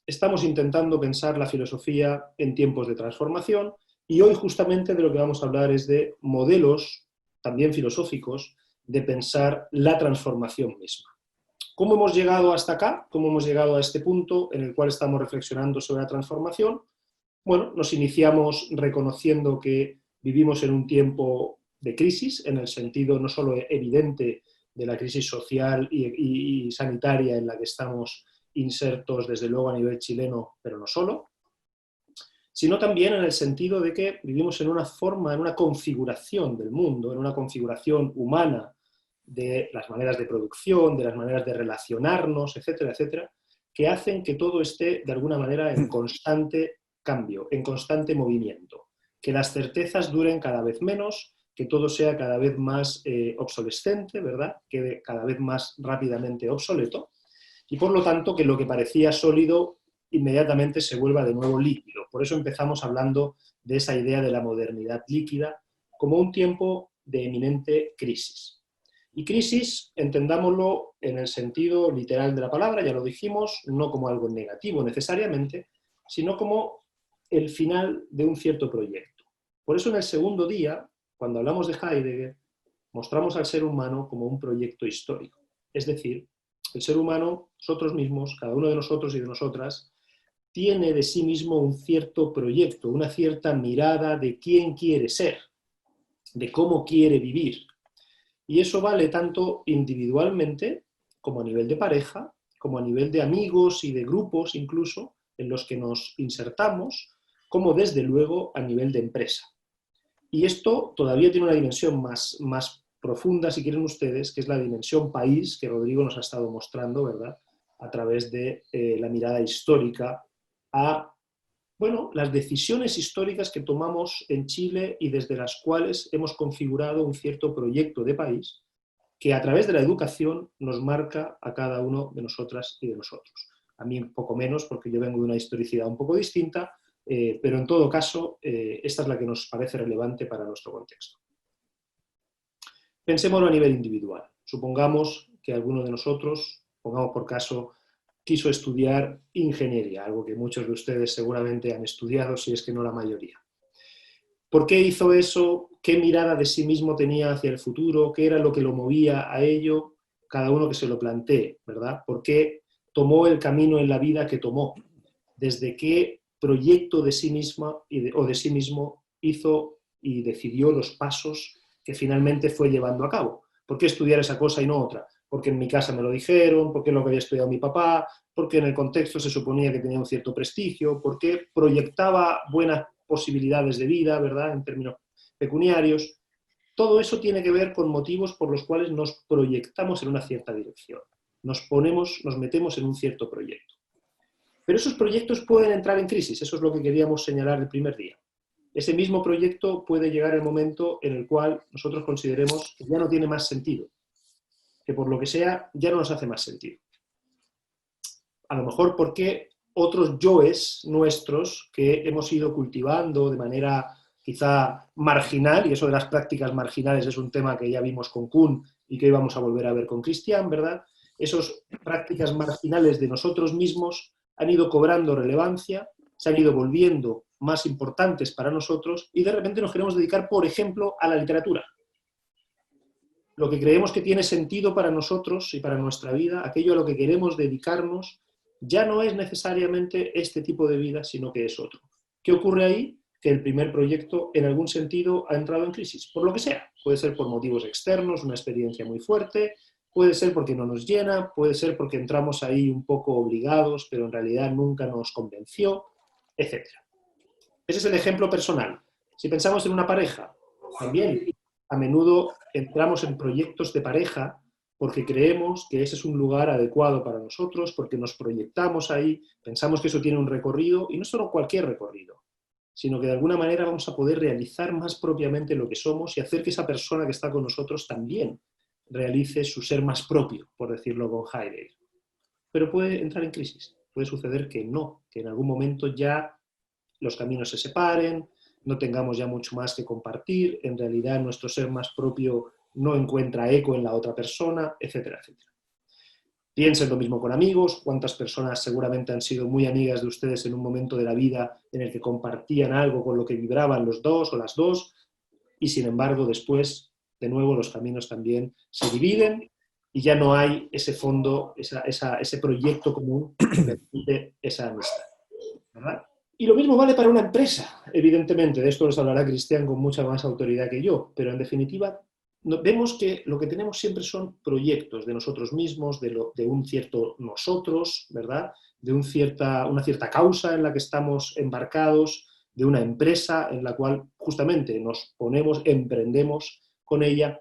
estamos intentando pensar la filosofía en tiempos de transformación y hoy justamente de lo que vamos a hablar es de modelos, también filosóficos, de pensar la transformación misma. ¿Cómo hemos llegado hasta acá? ¿Cómo hemos llegado a este punto en el cual estamos reflexionando sobre la transformación? Bueno, nos iniciamos reconociendo que vivimos en un tiempo de crisis, en el sentido no solo evidente de la crisis social y sanitaria en la que estamos insertos, desde luego a nivel chileno, pero no solo, sino también en el sentido de que vivimos en una forma, en una configuración del mundo, en una configuración humana de las maneras de producción, de las maneras de relacionarnos, etcétera, etcétera, que hacen que todo esté de alguna manera en constante cambio, en constante movimiento, que las certezas duren cada vez menos, que todo sea cada vez más obsolescente, ¿verdad? Quede cada vez más rápidamente obsoleto, y por lo tanto que lo que parecía sólido inmediatamente se vuelva de nuevo líquido. Por eso empezamos hablando de esa idea de la modernidad líquida como un tiempo de eminente crisis. Y crisis, entendámoslo en el sentido literal de la palabra, ya lo dijimos, no como algo negativo necesariamente, sino como el final de un cierto proyecto. Por eso en el segundo día, cuando hablamos de Heidegger, mostramos al ser humano como un proyecto histórico. Es decir, el ser humano, nosotros mismos, cada uno de nosotros y de nosotras, tiene de sí mismo un cierto proyecto, una cierta mirada de quién quiere ser, de cómo quiere vivir. Y eso vale tanto individualmente, como a nivel de pareja, como a nivel de amigos y de grupos incluso, en los que nos insertamos, como desde luego a nivel de empresa. Y esto todavía tiene una dimensión más profunda, si quieren ustedes, que es la dimensión país, que Rodrigo nos ha estado mostrando, ¿verdad?, a través de la mirada histórica a, bueno, las decisiones históricas que tomamos en Chile y desde las cuales hemos configurado un cierto proyecto de país que a través de la educación nos marca a cada uno de nosotras y de nosotros. A mí un poco menos, porque yo vengo de una historicidad un poco distinta, pero en todo caso, esta es la que nos parece relevante para nuestro contexto. Pensémoslo a nivel individual. Supongamos que alguno de nosotros, pongamos por caso, quiso estudiar ingeniería, algo que muchos de ustedes seguramente han estudiado, si es que no la mayoría. ¿Por qué hizo eso? ¿Qué mirada de sí mismo tenía hacia el futuro? ¿Qué era lo que lo movía a ello? Cada uno que se lo plantee, ¿verdad? ¿Por qué tomó el camino en la vida que tomó? ¿Desde qué proyecto de sí misma o de sí mismo hizo y decidió los pasos que finalmente fue llevando a cabo? ¿Por qué estudiar esa cosa y no otra? Porque en mi casa me lo dijeron, porque es lo que había estudiado mi papá, porque en el contexto se suponía que tenía un cierto prestigio, porque proyectaba buenas posibilidades de vida, ¿verdad?, en términos pecuniarios. Todo eso tiene que ver con motivos por los cuales nos proyectamos en una cierta dirección. Nos metemos en un cierto proyecto. Pero esos proyectos pueden entrar en crisis, eso es lo que queríamos señalar el primer día. Ese mismo proyecto puede llegar el momento en el cual nosotros consideremos que ya no tiene más sentido, que por lo que sea ya no nos hace más sentido. A lo mejor porque otros yoes nuestros que hemos ido cultivando de manera quizá marginal, y eso de las prácticas marginales es un tema que ya vimos con Kuhn y que hoy vamos a volver a ver con Cristian, ¿verdad? Esas prácticas marginales de nosotros mismos han ido cobrando relevancia, se han ido volviendo más importantes para nosotros y de repente nos queremos dedicar, por ejemplo, a la literatura. Lo que creemos que tiene sentido para nosotros y para nuestra vida, aquello a lo que queremos dedicarnos, ya no es necesariamente este tipo de vida, sino que es otro. ¿Qué ocurre ahí? Que el primer proyecto, en algún sentido, ha entrado en crisis, por lo que sea. Puede ser por motivos externos, una experiencia muy fuerte, puede ser porque no nos llena, puede ser porque entramos ahí un poco obligados, pero en realidad nunca nos convenció, etc. Ese es el ejemplo personal. Si pensamos en una pareja, también a menudo entramos en proyectos de pareja porque creemos que ese es un lugar adecuado para nosotros, porque nos proyectamos ahí, pensamos que eso tiene un recorrido, y no solo cualquier recorrido, sino que de alguna manera vamos a poder realizar más propiamente lo que somos y hacer que esa persona que está con nosotros también realice su ser más propio, por decirlo con Heidegger. Pero puede entrar en crisis, puede suceder que no, que en algún momento ya los caminos se separen, no tengamos ya mucho más que compartir, en realidad nuestro ser más propio no encuentra eco en la otra persona, etcétera, etcétera. Piensen lo mismo con amigos, cuántas personas seguramente han sido muy amigas de ustedes en un momento de la vida en el que compartían algo con lo que vibraban los dos o las dos, y sin embargo después, de nuevo, los caminos también se dividen y ya no hay ese fondo, ese proyecto común que permite esa amistad, ¿verdad? Y lo mismo vale para una empresa, evidentemente, de esto nos hablará Cristian con mucha más autoridad que yo, pero en definitiva vemos que lo que tenemos siempre son proyectos de nosotros mismos, de un cierto nosotros, ¿verdad? De una cierta causa en la que estamos embarcados, de una empresa en la cual justamente nos ponemos, emprendemos con ella,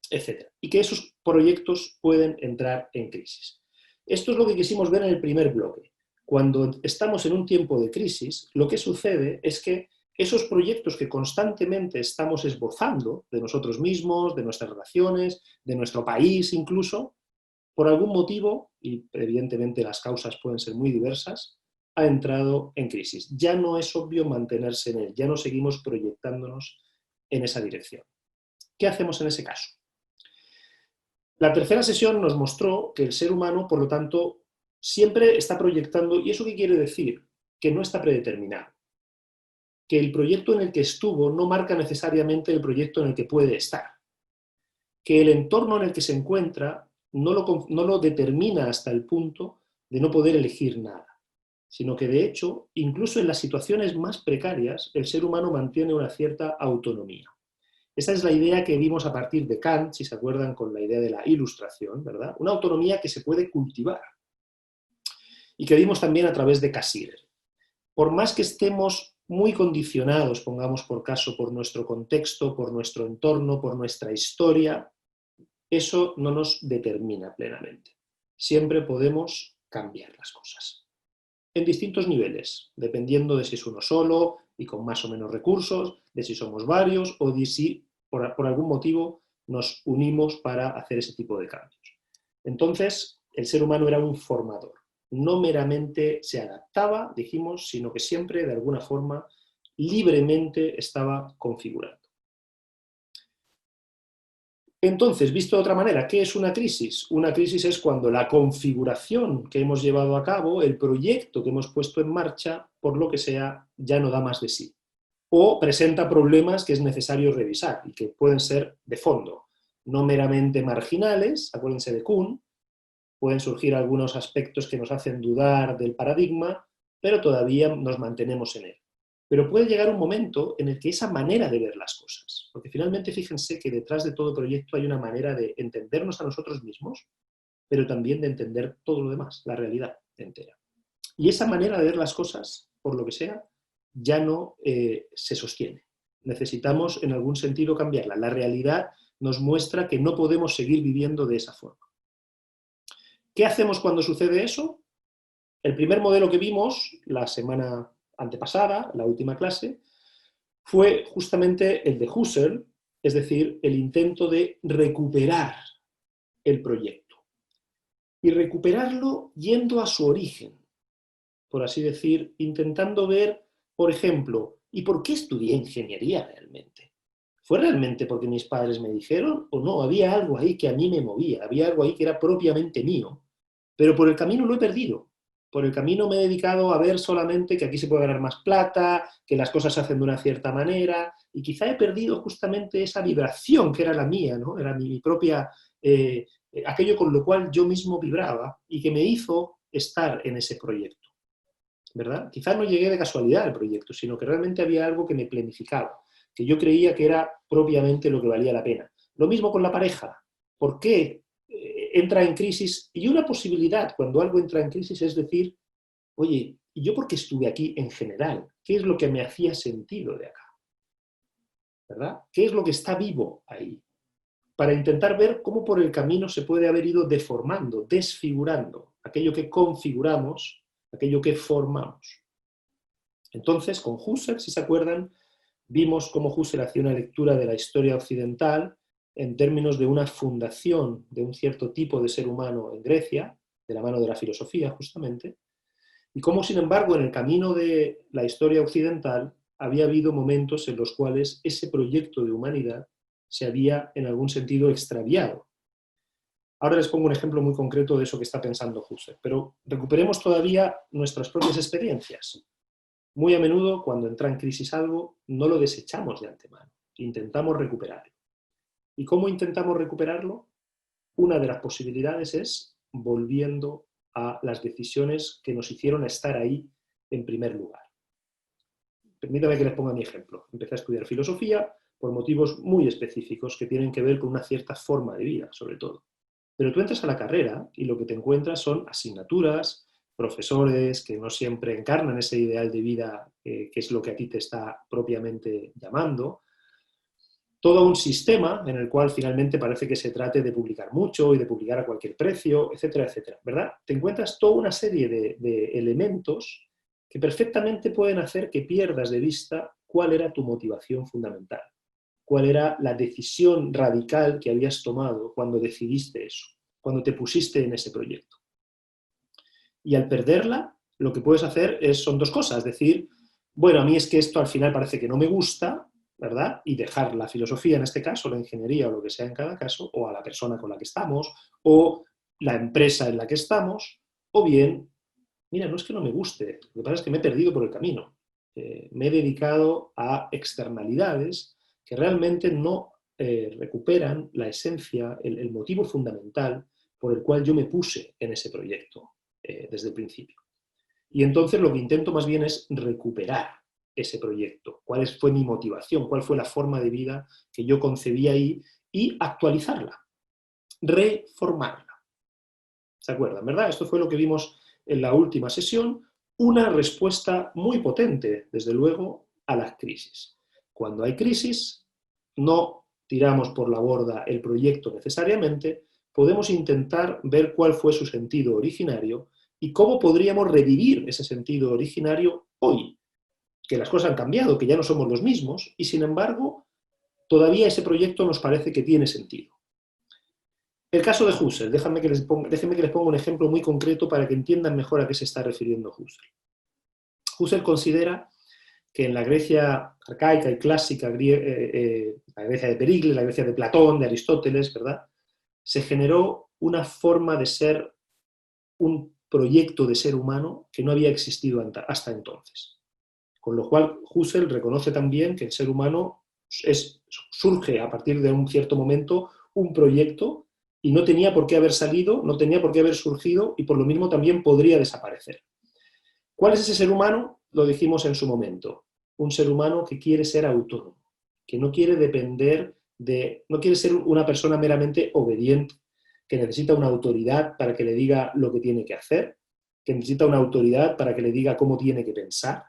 etcétera. Y que esos proyectos pueden entrar en crisis. Esto es lo que quisimos ver en el primer bloque. Cuando estamos en un tiempo de crisis, lo que sucede es que esos proyectos que constantemente estamos esbozando de nosotros mismos, de nuestras relaciones, de nuestro país incluso, por algún motivo, y evidentemente las causas pueden ser muy diversas, ha entrado en crisis. Ya no es obvio mantenerse en él, ya no seguimos proyectándonos en esa dirección. ¿Qué hacemos en ese caso? La tercera sesión nos mostró que el ser humano, por lo tanto, siempre está proyectando, ¿y eso qué quiere decir? Que no está predeterminado. Que el proyecto en el que estuvo no marca necesariamente el proyecto en el que puede estar. Que el entorno en el que se encuentra no lo determina hasta el punto de no poder elegir nada, sino que de hecho, incluso en las situaciones más precarias, el ser humano mantiene una cierta autonomía. Esa es la idea que vimos a partir de Kant, si se acuerdan, con la idea de la ilustración, ¿verdad? Una autonomía que se puede cultivar y que vimos también a través de Cassirer. Por más que estemos muy condicionados, pongamos por caso, por nuestro contexto, por nuestro entorno, por nuestra historia, eso no nos determina plenamente. Siempre podemos cambiar las cosas. En distintos niveles, dependiendo de si es uno solo y con más o menos recursos, de si somos varios o de si por algún motivo nos unimos para hacer ese tipo de cambios. Entonces, el ser humano era un formador. No meramente se adaptaba, dijimos, sino que siempre, de alguna forma, libremente estaba configurando. Entonces, visto de otra manera, ¿qué es una crisis? Una crisis es cuando la configuración que hemos llevado a cabo, el proyecto que hemos puesto en marcha, por lo que sea, ya no da más de sí. O presenta problemas que es necesario revisar y que pueden ser de fondo, no meramente marginales, acuérdense de Kuhn, pueden surgir algunos aspectos que nos hacen dudar del paradigma, pero todavía nos mantenemos en él. Pero puede llegar un momento en el que esa manera de ver las cosas, porque finalmente fíjense que detrás de todo proyecto hay una manera de entendernos a nosotros mismos, pero también de entender todo lo demás, la realidad entera. Y esa manera de ver las cosas, por lo que sea, ya no se sostiene. Necesitamos en algún sentido cambiarla. La realidad nos muestra que no podemos seguir viviendo de esa forma. ¿Qué hacemos cuando sucede eso? El primer modelo que vimos la semana antepasada, la última clase, fue justamente el de Husserl, es decir, el intento de recuperar el proyecto. Y recuperarlo yendo a su origen, por así decir, intentando ver, por ejemplo, ¿y por qué estudié ingeniería realmente? ¿Fue realmente porque mis padres me dijeron o no? Había algo ahí que a mí me movía, había algo ahí que era propiamente mío, pero por el camino lo he perdido. Por el camino me he dedicado a ver solamente que aquí se puede ganar más plata, que las cosas se hacen de una cierta manera, y quizá he perdido justamente esa vibración que era la mía, ¿no? Era mi propia, aquello con lo cual yo mismo vibraba y que me hizo estar en ese proyecto, ¿verdad? Quizá no llegué de casualidad al proyecto, sino que realmente había algo que me planificaba, que yo creía que era propiamente lo que valía la pena. Lo mismo con la pareja. ¿Por qué entra en crisis? Y una posibilidad cuando algo entra en crisis es decir, oye, ¿y yo por qué estuve aquí en general? ¿Qué es lo que me hacía sentido de acá? ¿Verdad? ¿Qué es lo que está vivo ahí? Para intentar ver cómo por el camino se puede haber ido deformando, desfigurando aquello que configuramos, aquello que formamos. Entonces, con Husserl, si se acuerdan, vimos cómo Husserl hacía una lectura de la historia occidental en términos de una fundación de un cierto tipo de ser humano en Grecia, de la mano de la filosofía justamente, y cómo, sin embargo, en el camino de la historia occidental había habido momentos en los cuales ese proyecto de humanidad se había, en algún sentido, extraviado. Ahora les pongo un ejemplo muy concreto de eso que está pensando Husserl, pero recuperemos todavía nuestras propias experiencias. Muy a menudo, cuando entra en crisis algo, no lo desechamos de antemano, intentamos recuperarlo. ¿Y cómo intentamos recuperarlo? Una de las posibilidades es volviendo a las decisiones que nos hicieron estar ahí en primer lugar. Permítame que les ponga mi ejemplo. Empecé a estudiar filosofía por motivos muy específicos que tienen que ver con una cierta forma de vida, sobre todo. Pero tú entras a la carrera y lo que te encuentras son asignaturas, profesores que no siempre encarnan ese ideal de vida que es lo que a ti te está propiamente llamando, todo un sistema en el cual finalmente parece que se trate de publicar mucho y de publicar a cualquier precio, etcétera, etcétera, ¿verdad? Te encuentras toda una serie de elementos que perfectamente pueden hacer que pierdas de vista cuál era tu motivación fundamental, cuál era la decisión radical que habías tomado cuando decidiste eso, cuando te pusiste en ese proyecto. Y al perderla, lo que puedes hacer son dos cosas, decir, bueno, a mí es que esto al final parece que no me gusta, ¿verdad? Y dejar la filosofía, en este caso, la ingeniería o lo que sea en cada caso, o a la persona con la que estamos, o la empresa en la que estamos, o bien, mira, no es que no me guste, lo que pasa es que me he perdido por el camino. Me he dedicado a externalidades que realmente no recuperan la esencia, el motivo fundamental por el cual yo me puse en ese proyecto desde el principio. Y entonces lo que intento más bien es recuperar ese proyecto, cuál fue mi motivación, cuál fue la forma de vida que yo concebí ahí y actualizarla, reformarla. ¿Se acuerdan, verdad? Esto fue lo que vimos en la última sesión, una respuesta muy potente, desde luego, a las crisis. Cuando hay crisis, no tiramos por la borda el proyecto necesariamente, podemos intentar ver cuál fue su sentido originario y cómo podríamos revivir ese sentido originario hoy, que las cosas han cambiado, que ya no somos los mismos, y sin embargo, todavía ese proyecto nos parece que tiene sentido. El caso de Husserl, déjenme que les ponga un ejemplo muy concreto para que entiendan mejor a qué se está refiriendo Husserl. Husserl considera que en la Grecia arcaica y clásica, la Grecia de Pericles, la Grecia de Platón, de Aristóteles, ¿verdad?, se generó una forma de ser, un proyecto de ser humano que no había existido hasta entonces. Con lo cual, Husserl reconoce también que el ser humano surge a partir de un cierto momento un proyecto y no tenía por qué haber salido, no tenía por qué haber surgido y por lo mismo también podría desaparecer. ¿Cuál es ese ser humano? Lo dijimos en su momento. Un ser humano que quiere ser autónomo, que no quiere depender no quiere ser una persona meramente obediente, que necesita una autoridad para que le diga lo que tiene que hacer, que necesita una autoridad para que le diga cómo tiene que pensar,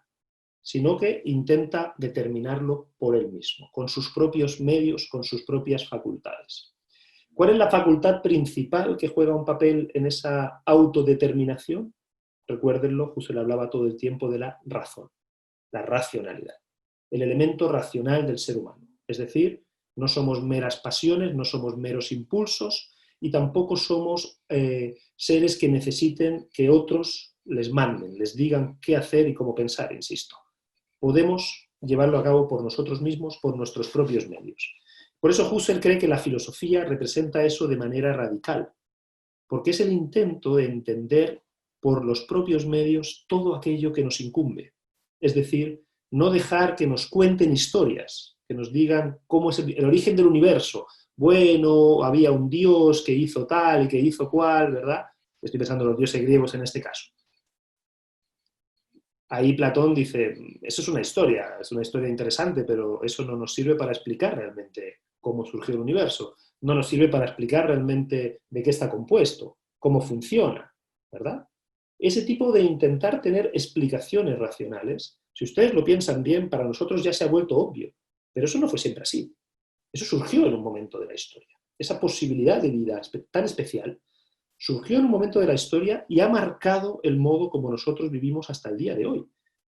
sino que intenta determinarlo por él mismo, con sus propios medios, con sus propias facultades. ¿Cuál es la facultad principal que juega un papel en esa autodeterminación? Recuérdenlo, Husserl hablaba todo el tiempo de la razón, la racionalidad, el elemento racional del ser humano. Es decir, no somos meras pasiones, no somos meros impulsos y tampoco somos seres que necesiten que otros les manden, les digan qué hacer y cómo pensar, insisto. Podemos llevarlo a cabo por nosotros mismos, por nuestros propios medios. Por eso Husserl cree que la filosofía representa eso de manera radical, porque es el intento de entender por los propios medios todo aquello que nos incumbe. Es decir, no dejar que nos cuenten historias, que nos digan cómo es el origen del universo. Bueno, había un dios que hizo tal y que hizo cual, ¿verdad? Estoy pensando en los dioses griegos en este caso. Ahí Platón dice, eso es una historia interesante, pero eso no nos sirve para explicar realmente cómo surgió el universo, no nos sirve para explicar realmente de qué está compuesto, cómo funciona, ¿verdad? Ese tipo de intentar tener explicaciones racionales, si ustedes lo piensan bien, para nosotros ya se ha vuelto obvio, pero eso no fue siempre así. Eso surgió en un momento de la historia. Esa posibilidad de vida tan especial surgió en un momento de la historia y ha marcado el modo como nosotros vivimos hasta el día de hoy,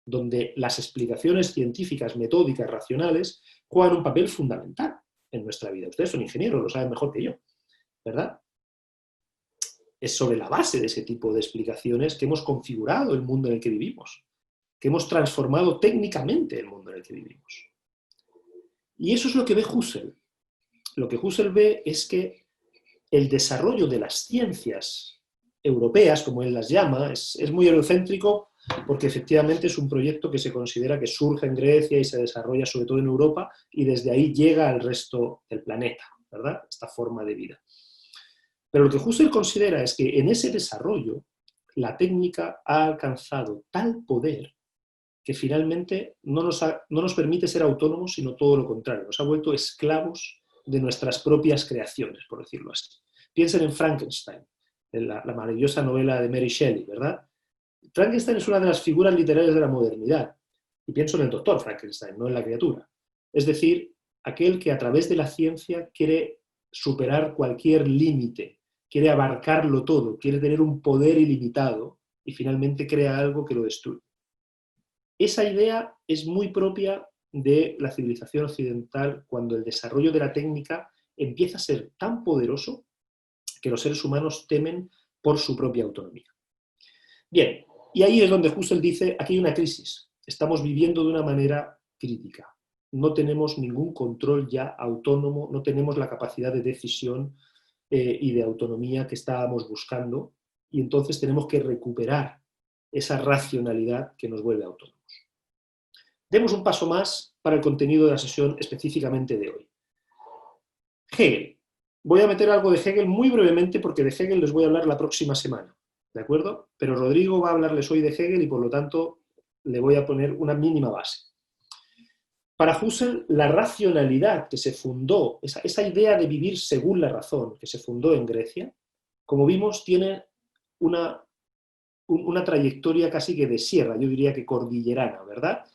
donde las explicaciones científicas, metódicas, racionales, juegan un papel fundamental en nuestra vida. Ustedes son ingenieros, lo saben mejor que yo, ¿verdad? Es sobre la base de ese tipo de explicaciones que hemos configurado el mundo en el que vivimos, que hemos transformado técnicamente el mundo en el que vivimos. Y eso es lo que ve Husserl. Lo que Husserl ve es que el desarrollo de las ciencias europeas, como él las llama, es muy eurocéntrico porque efectivamente es un proyecto que se considera que surge en Grecia y se desarrolla sobre todo en Europa y desde ahí llega al resto del planeta, ¿verdad? Esta forma de vida. Pero lo que Husserl considera es que en ese desarrollo la técnica ha alcanzado tal poder que finalmente no nos permite ser autónomos, sino todo lo contrario, nos ha vuelto esclavos de nuestras propias creaciones, por decirlo así. Piensen en Frankenstein, en la maravillosa novela de Mary Shelley, ¿verdad? Frankenstein es una de las figuras literarias de la modernidad, y pienso en el doctor Frankenstein, no en la criatura. Es decir, aquel que a través de la ciencia quiere superar cualquier límite, quiere abarcarlo todo, quiere tener un poder ilimitado y finalmente crea algo que lo destruye. Esa idea es muy propia de la civilización occidental cuando el desarrollo de la técnica empieza a ser tan poderoso que los seres humanos temen por su propia autonomía. Bien, y ahí es donde Husserl dice, aquí hay una crisis, estamos viviendo de una manera crítica, no tenemos ningún control ya autónomo, no tenemos la capacidad de decisión y de autonomía que estábamos buscando, y entonces tenemos que recuperar esa racionalidad que nos vuelve autónomos. Demos un paso más para el contenido de la sesión específicamente de hoy. Hegel. Voy a meter algo de Hegel muy brevemente porque de Hegel les voy a hablar la próxima semana, ¿de acuerdo? Pero Rodrigo va a hablarles hoy de Hegel y por lo tanto le voy a poner una mínima base. Para Husserl, la racionalidad que se fundó, esa idea de vivir según la razón que se fundó en Grecia, como vimos, tiene una trayectoria casi que de sierra, yo diría que cordillerana, ¿verdad?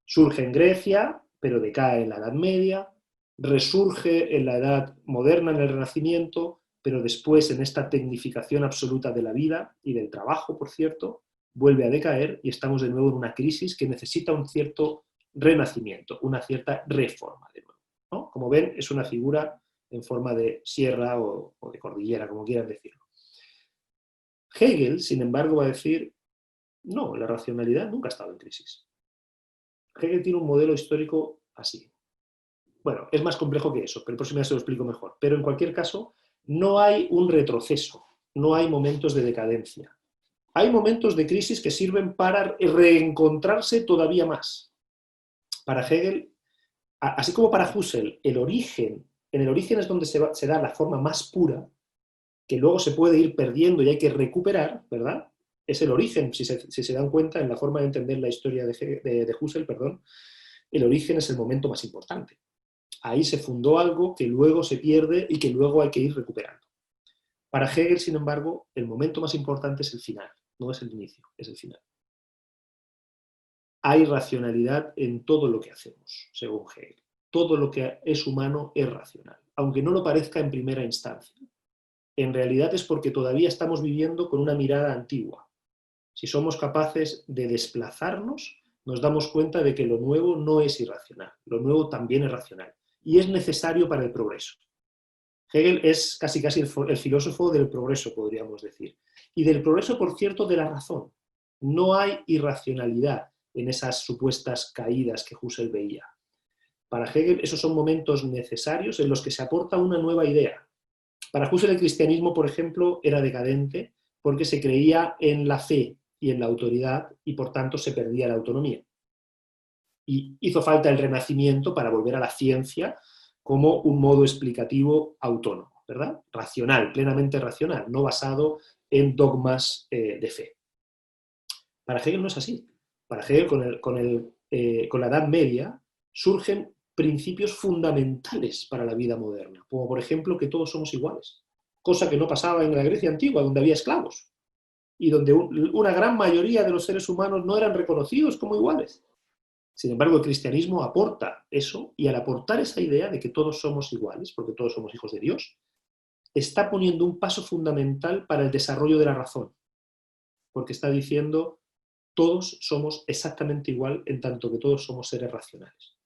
Surge en Grecia, pero decae en la Edad Media, resurge en la Edad Moderna, en el Renacimiento, pero después en esta tecnificación absoluta de la vida y del trabajo, por cierto, vuelve a decaer y estamos de nuevo en una crisis que necesita un cierto renacimiento, una cierta reforma de nuevo, ¿no? Como ven, es una figura en forma de sierra o de cordillera, como quieran decirlo. Hegel, sin embargo, va a decir, no, la racionalidad nunca ha estado en crisis. Hegel tiene un modelo histórico así. Bueno, es más complejo que eso, pero el próximo día se lo explico mejor. Pero en cualquier caso, no hay un retroceso, no hay momentos de decadencia. Hay momentos de crisis que sirven para reencontrarse todavía más. Para Hegel, así como para Husserl, en el origen es donde se da la forma más pura, que luego se puede ir perdiendo y hay que recuperar, ¿verdad? Es el origen, si se dan cuenta, en la forma de entender la historia de Husserl, perdón, el origen es el momento más importante. Ahí se fundó algo que luego se pierde y que luego hay que ir recuperando. Para Hegel, sin embargo, el momento más importante es el final, no es el inicio, es el final. Hay racionalidad en todo lo que hacemos, según Hegel. Todo lo que es humano es racional, aunque no lo parezca en primera instancia. En realidad es porque todavía estamos viviendo con una mirada antigua. Si somos capaces de desplazarnos, nos damos cuenta de que lo nuevo no es irracional, lo nuevo también es racional y es necesario para el progreso. Hegel es casi el filósofo del progreso, podríamos decir. Y del progreso, por cierto, de la razón. No hay irracionalidad en esas supuestas caídas que Husserl veía. Para Hegel esos son momentos necesarios en los que se aporta una nueva idea. Para Husserl el cristianismo, por ejemplo, era decadente porque se creía en la fe y en la autoridad y por tanto se perdía la autonomía. Y hizo falta el Renacimiento para volver a la ciencia como un modo explicativo autónomo, ¿verdad? Racional, plenamente racional, no basado en dogmas de fe. Para Hegel no es así. Para Hegel, con la Edad Media, surgen principios fundamentales para la vida moderna, como por ejemplo que todos somos iguales, cosa que no pasaba en la Grecia antigua, donde había esclavos, y donde una gran mayoría de los seres humanos no eran reconocidos como iguales. Sin embargo, el cristianismo aporta eso, y al aportar esa idea de que todos somos iguales, porque todos somos hijos de Dios, está poniendo un paso fundamental para el desarrollo de la razón, porque está diciendo todos somos exactamente igual en tanto que todos somos seres racionales.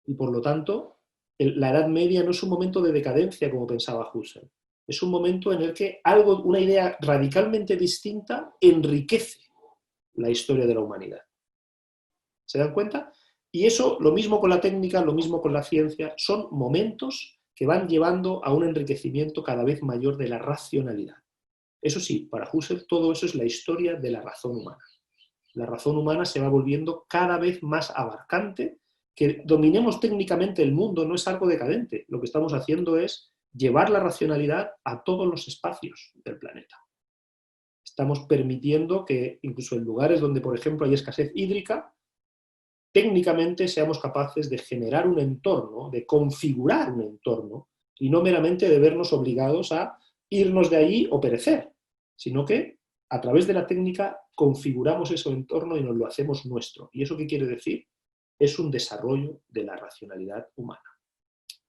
Y por lo tanto, la Edad Media no es un momento de decadencia como pensaba Husserl, es un momento en el que una idea radicalmente distinta enriquece la historia de la humanidad. ¿Se dan cuenta? Y eso, lo mismo con la técnica, lo mismo con la ciencia, son momentos que van llevando a un enriquecimiento cada vez mayor de la racionalidad. Eso sí, para Husserl todo eso es la historia de la razón humana. La razón humana se va volviendo cada vez más abarcante. Que dominemos técnicamente el mundo no es algo decadente. Lo que estamos haciendo es llevar la racionalidad a todos los espacios del planeta. Estamos permitiendo que incluso en lugares donde, por ejemplo, hay escasez hídrica, técnicamente seamos capaces de generar un entorno, de configurar un entorno, y no meramente de vernos obligados a irnos de allí o perecer, sino que a través de la técnica configuramos ese entorno y nos lo hacemos nuestro. ¿Y eso qué quiere decir? Es un desarrollo de la racionalidad humana.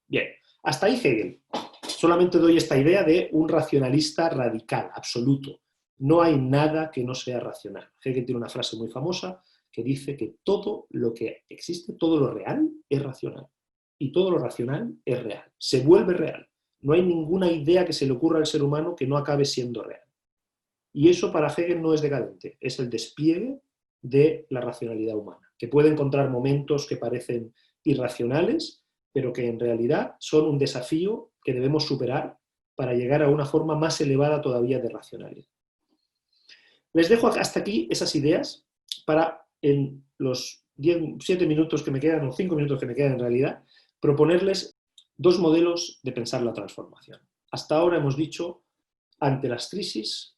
Bien, hasta ahí Hegel. Solamente doy esta idea de un racionalista radical, absoluto. No hay nada que no sea racional. Hegel tiene una frase muy famosa que dice que todo lo que existe, todo lo real, es racional. Y todo lo racional es real. Se vuelve real. No hay ninguna idea que se le ocurra al ser humano que no acabe siendo real. Y eso para Hegel no es decadente, es el despliegue de la racionalidad humana, que puede encontrar momentos que parecen irracionales, pero que en realidad son un desafío que debemos superar para llegar a una forma más elevada todavía de racionalidad. Les dejo hasta aquí esas ideas para en los 7 minutos que me quedan, o 5 minutos que me quedan en realidad, proponerles dos modelos de pensar la transformación. Hasta ahora hemos dicho, ante las crisis,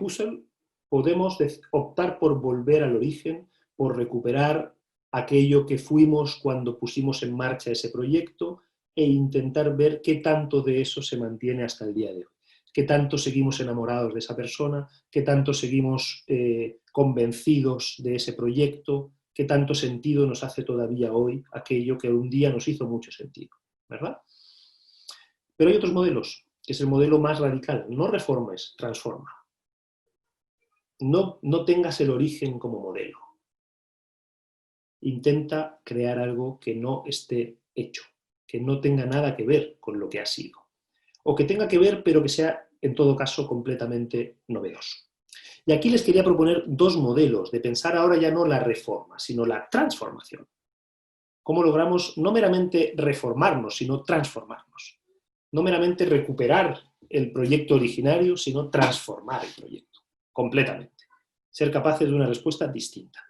Husserl, podemos optar por volver al origen, por recuperar aquello que fuimos cuando pusimos en marcha ese proyecto e intentar ver qué tanto de eso se mantiene hasta el día de hoy. Qué tanto seguimos enamorados de esa persona, qué tanto seguimos convencidos de ese proyecto, qué tanto sentido nos hace todavía hoy aquello que un día nos hizo mucho sentido, ¿verdad? Pero hay otros modelos, que es el modelo más radical. No reformes, transforma. No tengas el origen como modelo. Intenta crear algo que no esté hecho, que no tenga nada que ver con lo que ha sido. O que tenga que ver, pero que sea, en todo caso, completamente novedoso. Y aquí les quería proponer dos modelos de pensar ahora ya no la reforma, sino la transformación. ¿Cómo logramos no meramente reformarnos, sino transformarnos? No meramente recuperar el proyecto originario, sino transformar el proyecto, completamente. Ser capaces de una respuesta distinta,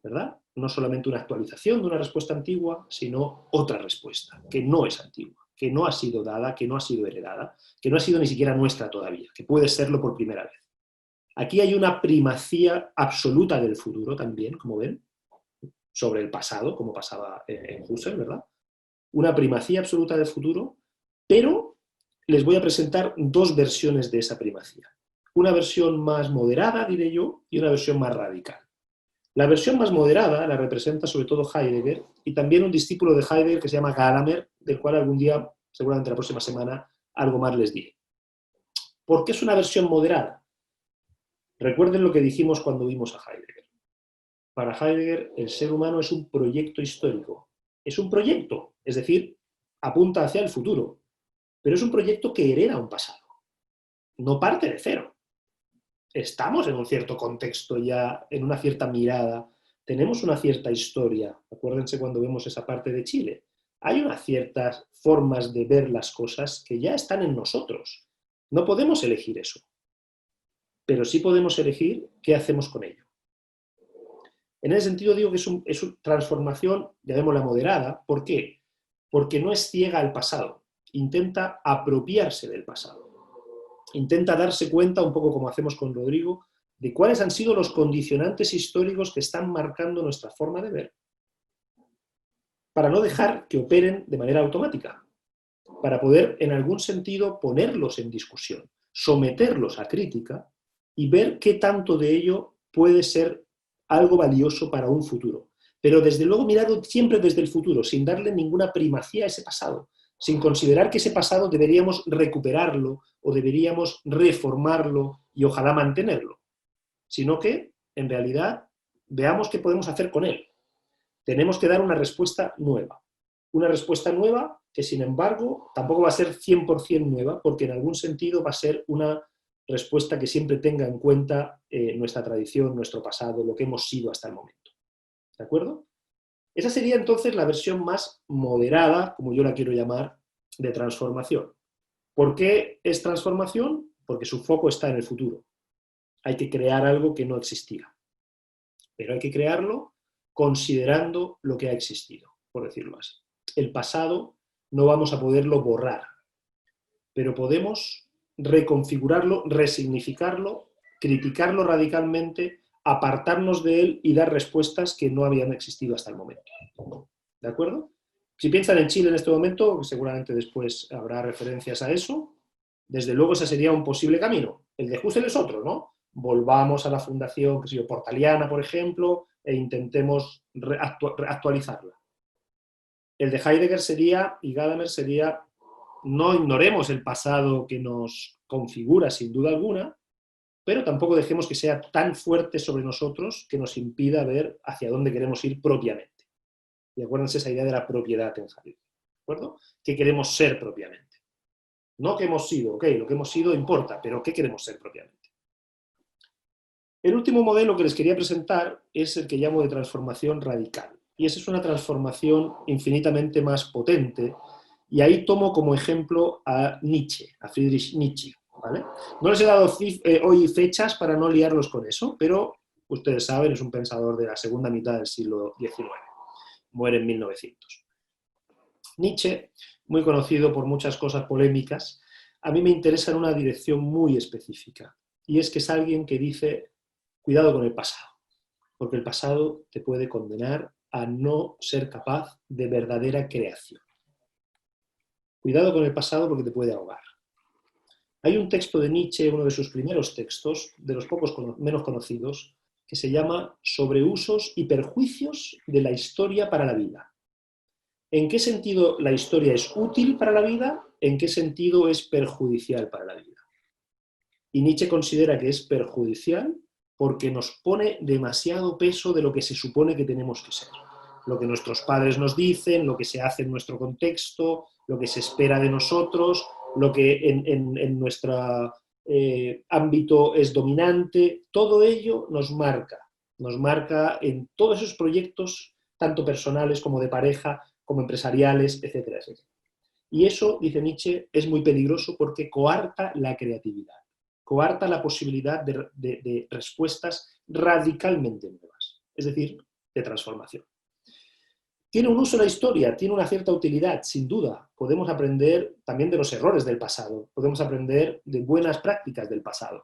¿verdad? No solamente una actualización de una respuesta antigua, sino otra respuesta, que no es antigua, que no ha sido dada, que no ha sido heredada, que no ha sido ni siquiera nuestra todavía, que puede serlo por primera vez. Aquí hay una primacía absoluta del futuro también, como ven, sobre el pasado, como pasaba en Husserl, ¿verdad? Una primacía absoluta del futuro, pero les voy a presentar dos versiones de esa primacía. Una versión más moderada, diré yo, y una versión más radical. La versión más moderada la representa sobre todo Heidegger y también un discípulo de Heidegger que se llama Gadamer, del cual algún día, seguramente la próxima semana, algo más les diré. ¿Por qué es una versión moderada? Recuerden lo que dijimos cuando vimos a Heidegger. Para Heidegger, el ser humano es un proyecto histórico. Es un proyecto, es decir, apunta hacia el futuro, pero es un proyecto que hereda un pasado. No parte de cero. Estamos en un cierto contexto ya, en una cierta mirada, tenemos una cierta historia. Acuérdense cuando vemos esa parte de Chile. Hay unas ciertas formas de ver las cosas que ya están en nosotros. No podemos elegir eso, pero sí podemos elegir qué hacemos con ello. En ese sentido digo que es una transformación, llamémosla moderada. ¿Por qué? Porque no es ciega al pasado, intenta apropiarse del pasado. Intenta darse cuenta, un poco como hacemos con Rodrigo, de cuáles han sido los condicionantes históricos que están marcando nuestra forma de ver, para no dejar que operen de manera automática, para poder en algún sentido ponerlos en discusión, someterlos a crítica y ver qué tanto de ello puede ser algo valioso para un futuro. Pero desde luego mirado siempre desde el futuro, sin darle ninguna primacía a ese pasado, sin considerar que ese pasado deberíamos recuperarlo o deberíamos reformarlo y ojalá mantenerlo, sino que, en realidad, veamos qué podemos hacer con él. Tenemos que dar una respuesta nueva. Una respuesta nueva que, sin embargo, tampoco va a ser 100% nueva, porque en algún sentido va a ser una respuesta que siempre tenga en cuenta nuestra tradición, nuestro pasado, lo que hemos sido hasta el momento. ¿De acuerdo? Esa sería entonces la versión más moderada, como yo la quiero llamar, de transformación. ¿Por qué es transformación? Porque su foco está en el futuro. Hay que crear algo que no existía. Pero hay que crearlo considerando lo que ha existido, por decirlo así. El pasado no vamos a poderlo borrar, pero podemos reconfigurarlo, resignificarlo, criticarlo radicalmente, apartarnos de él y dar respuestas que no habían existido hasta el momento. ¿De acuerdo? Si piensan en Chile en este momento, seguramente después habrá referencias a eso, desde luego ese sería un posible camino. El de Husserl es otro, ¿no? Volvamos a la fundación, que sé yo, portaliana, por ejemplo, e intentemos actualizarla. El de Heidegger sería, y Gadamer sería, no ignoremos el pasado que nos configura sin duda alguna, pero tampoco dejemos que sea tan fuerte sobre nosotros que nos impida ver hacia dónde queremos ir propiamente. Y acuérdense esa idea de la propiedad en Heidegger, ¿de acuerdo? ¿Qué queremos ser propiamente? No que hemos sido, ok, lo que hemos sido importa, pero ¿qué queremos ser propiamente? El último modelo que les quería presentar es el que llamo de transformación radical. Y esa es una transformación infinitamente más potente. Y ahí tomo como ejemplo a Nietzsche, a Friedrich Nietzsche. ¿Vale? No les he dado hoy fechas para no liarlos con eso, pero ustedes saben, es un pensador de la segunda mitad del siglo XIX. Muere en 1900. Nietzsche, muy conocido por muchas cosas polémicas, a mí me interesa en una dirección muy específica. Y es que es alguien que dice, cuidado con el pasado, porque el pasado te puede condenar a no ser capaz de verdadera creación. Cuidado con el pasado porque te puede ahogar. Hay un texto de Nietzsche, uno de sus primeros textos, de los pocos menos conocidos, que se llama Sobre usos y perjuicios de la historia para la vida. ¿En qué sentido la historia es útil para la vida? ¿En qué sentido es perjudicial para la vida? Y Nietzsche considera que es perjudicial porque nos pone demasiado peso de lo que se supone que tenemos que ser. Lo que nuestros padres nos dicen, lo que se hace en nuestro contexto, lo que se espera de nosotros, lo que en nuestro ámbito es dominante, todo ello nos marca en todos esos proyectos, tanto personales como de pareja, como empresariales, etcétera, etcétera. Y eso, dice Nietzsche, es muy peligroso porque coarta la creatividad, coarta la posibilidad de respuestas radicalmente nuevas, es decir, de transformación. Tiene un uso la historia, tiene una cierta utilidad, sin duda. Podemos aprender también de los errores del pasado, podemos aprender de buenas prácticas del pasado,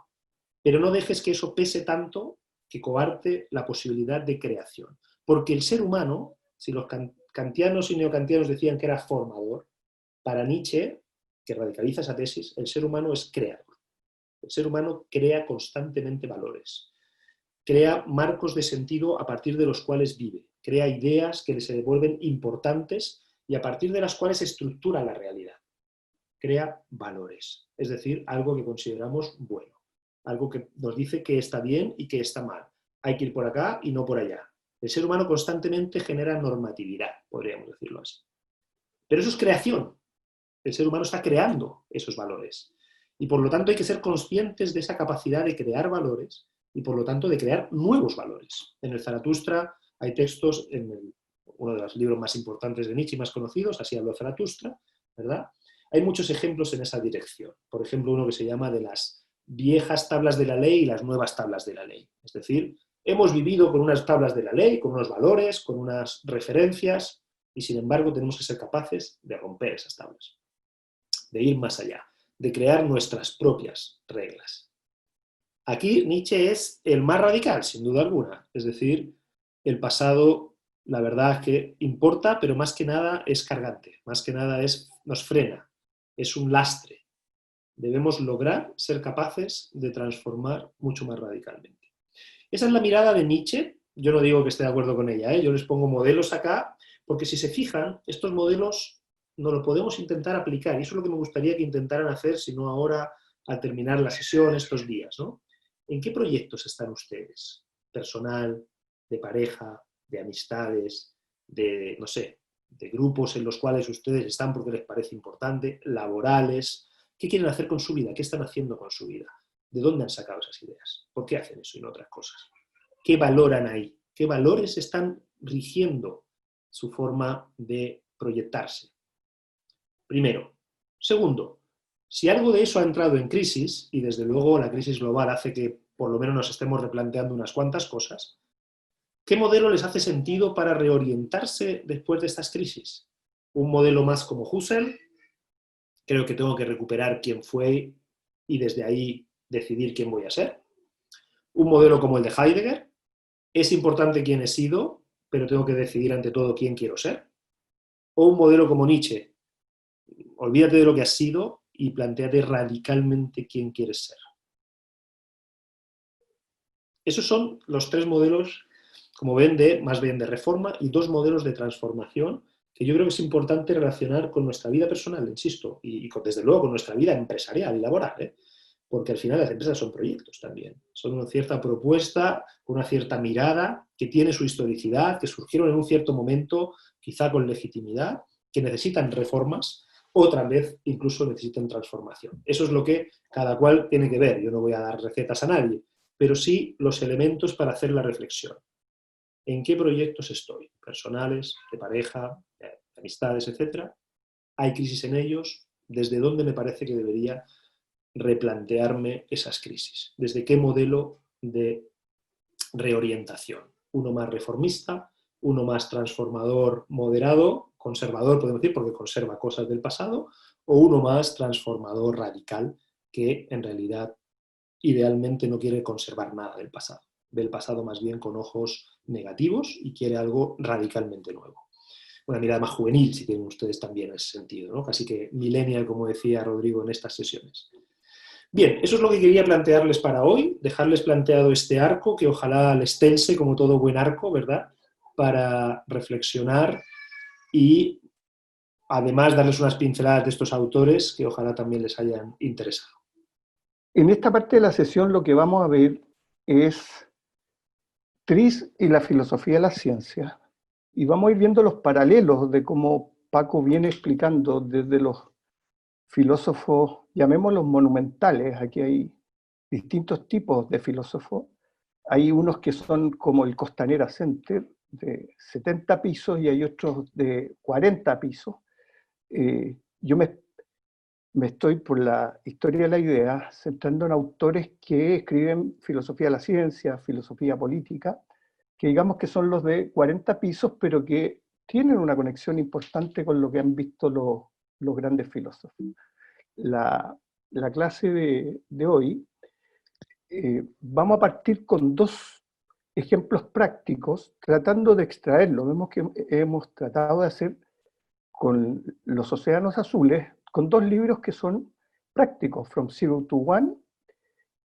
pero no dejes que eso pese tanto que coarte la posibilidad de creación. Porque el ser humano, si los kantianos y neokantianos decían que era formador, para Nietzsche, que radicaliza esa tesis, el ser humano es creador. El ser humano crea constantemente valores, crea marcos de sentido a partir de los cuales vive, crea ideas que se devuelven importantes y a partir de las cuales estructura la realidad. Crea valores, es decir, algo que consideramos bueno, algo que nos dice que está bien y que está mal. Hay que ir por acá y no por allá. El ser humano constantemente genera normatividad, podríamos decirlo así. Pero eso es creación. El ser humano está creando esos valores. Y por lo tanto hay que ser conscientes de esa capacidad de crear valores y por lo tanto de crear nuevos valores. En el Zaratustra hay textos, uno de los libros más importantes de Nietzsche, más conocidos, así habló Zaratustra, ¿verdad? Hay muchos ejemplos en esa dirección. Por ejemplo, uno que se llama de las viejas tablas de la ley y las nuevas tablas de la ley. Es decir, hemos vivido con unas tablas de la ley, con unos valores, con unas referencias, y sin embargo tenemos que ser capaces de romper esas tablas, de ir más allá, de crear nuestras propias reglas. Aquí Nietzsche es el más radical, sin duda alguna. Es decir, el pasado, la verdad es que importa, pero más que nada es cargante, más que nada nos frena, es un lastre. Debemos lograr ser capaces de transformar mucho más radicalmente. Esa es la mirada de Nietzsche. Yo no digo que esté de acuerdo con ella, yo les pongo modelos acá, porque si se fijan, estos modelos no lo podemos intentar aplicar, y eso es lo que me gustaría que intentaran hacer, si no ahora, al terminar la sesión, estos días, ¿no? ¿En qué proyectos están ustedes? Personal, de pareja, de amistades, de, no sé, de grupos en los cuales ustedes están porque les parece importante, laborales. ¿Qué quieren hacer con su vida? ¿Qué están haciendo con su vida? ¿De dónde han sacado esas ideas? ¿Por qué hacen eso y no otras cosas? ¿Qué valoran ahí? ¿Qué valores están rigiendo su forma de proyectarse. Primero. Segundo, si algo de eso ha entrado en crisis, y desde luego la crisis global hace que por lo menos nos estemos replanteando unas cuantas cosas, ¿qué modelo les hace sentido para reorientarse después de estas crisis? ¿Un modelo más como Husserl? Creo que tengo que recuperar quién fue y desde ahí decidir quién voy a ser. ¿Un modelo como el de Heidegger? Es importante quién he sido, pero tengo que decidir ante todo quién quiero ser. ¿O un modelo como Nietzsche? Olvídate de lo que has sido y plantéate radicalmente quién quieres ser. Esos son los tres modelos, como ven, más bien de reforma y dos modelos de transformación que yo creo que es importante relacionar con nuestra vida personal, insisto, y desde luego con nuestra vida empresarial y laboral, ¿eh? Porque al final las empresas son proyectos también, son una cierta propuesta, una cierta mirada que tiene su historicidad, que surgieron en un cierto momento, quizá con legitimidad, que necesitan reformas, otra vez incluso necesitan transformación. Eso es lo que cada cual tiene que ver. Yo no voy a dar recetas a nadie, pero sí los elementos para hacer la reflexión. ¿En qué proyectos estoy? Personales, de pareja, de amistades, etcétera. ¿Hay crisis en ellos? ¿Desde dónde me parece que debería replantearme esas crisis? ¿Desde qué modelo de reorientación? ¿Uno más reformista? ¿Uno más transformador, moderado, conservador, podemos decir, porque conserva cosas del pasado? ¿O uno más transformador, radical, que en realidad idealmente no quiere conservar nada del pasado? Ve el pasado más bien con ojos negativos y quiere algo radicalmente nuevo. Una mirada más juvenil, si tienen ustedes también en ese sentido, ¿no? Casi que millennial, como decía Rodrigo en estas sesiones. Bien, eso es lo que quería plantearles para hoy, dejarles planteado este arco, que ojalá les tense como todo buen arco, ¿verdad?, para reflexionar y además darles unas pinceladas de estos autores que ojalá también les hayan interesado. En esta parte de la sesión lo que vamos a ver es Tris y la filosofía de la ciencia. Y vamos a ir viendo los paralelos de cómo Paco viene explicando desde los filósofos, llamémoslos monumentales. Aquí hay distintos tipos de filósofos. Hay unos que son como el Costanera Center, de 70 pisos, y hay otros de 40 pisos. Yo me estoy, por la historia de la idea, centrando en autores que escriben filosofía de la ciencia, filosofía política, que digamos que son los de 40 pisos, pero que tienen una conexión importante con lo que han visto los grandes filósofos. La clase de hoy, vamos a partir con dos ejemplos prácticos, tratando de extraerlo. Vemos que hemos tratado de hacer con los océanos azules, con dos libros que son prácticos, From Zero to One,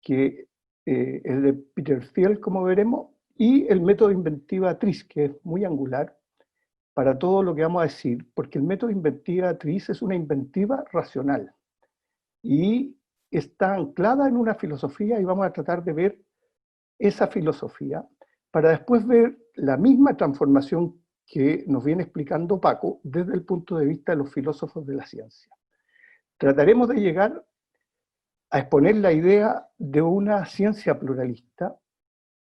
que es de Peter Thiel, como veremos, y el método inventiva Tris, que es muy angular para todo lo que vamos a decir, porque el método inventiva Tris es una inventiva racional y está anclada en una filosofía, y vamos a tratar de ver esa filosofía para después ver la misma transformación que nos viene explicando Paco desde el punto de vista de los filósofos de la ciencia. Trataremos de llegar a exponer la idea de una ciencia pluralista,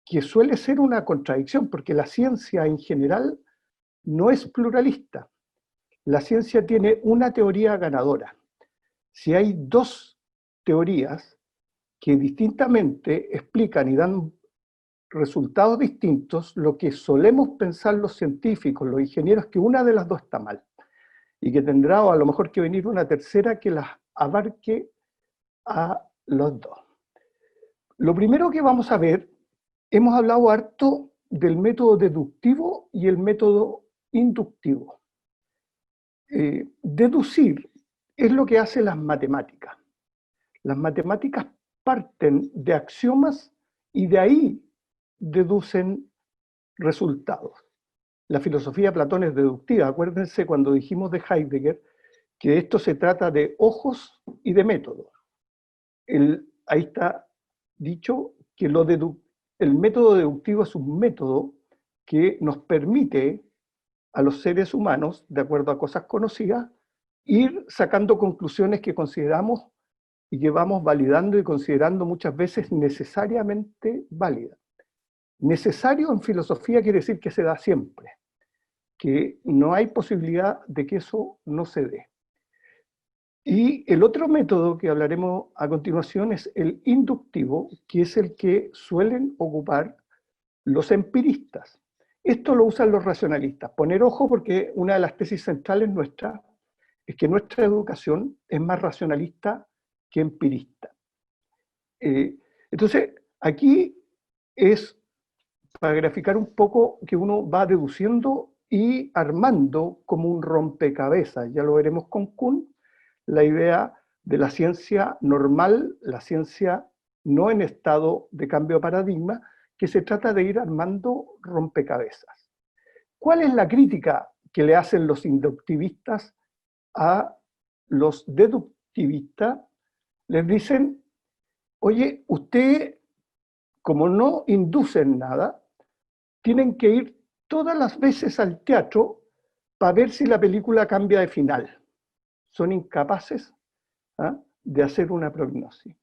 que suele ser una contradicción, porque la ciencia en general no es pluralista. La ciencia tiene una teoría ganadora. Si hay dos teorías que distintamente explican y dan resultados distintos, lo que solemos pensar los científicos, los ingenieros, que una de las dos está mal, y que tendrá a lo mejor que venir una tercera que las abarque a los dos. Lo primero que vamos a ver, hemos hablado harto del método deductivo y el método inductivo. Deducir es lo que hacen las matemáticas. Las matemáticas parten de axiomas y de ahí deducen resultados. La filosofía de Platón es deductiva. Acuérdense cuando dijimos de Heidegger que esto se trata de ojos y de método. Ahí está dicho que el método deductivo es un método que nos permite a los seres humanos, de acuerdo a cosas conocidas, ir sacando conclusiones que consideramos y que vamos validando y considerando muchas veces necesariamente válidas. Necesario en filosofía quiere decir que se da siempre. que no hay posibilidad de que eso no se dé. Y el otro método que hablaremos a continuación es el inductivo, que es el que suelen ocupar los empiristas. Esto lo usan los racionalistas. Poner ojo porque una de las tesis centrales nuestras es que nuestra educación es más racionalista que empirista. Entonces, aquí es para graficar un poco que uno va deduciendo y armando como un rompecabezas. Ya lo veremos con Kuhn, la idea de la ciencia normal, la ciencia no en estado de cambio de paradigma, que se trata de ir armando rompecabezas. ¿Cuál es la crítica que le hacen los inductivistas a los deductivistas? Les dicen, oye, usted, como no inducen nada, tienen que ir todas las veces al teatro para ver si la película cambia de final. Son incapaces de hacer una prognosis.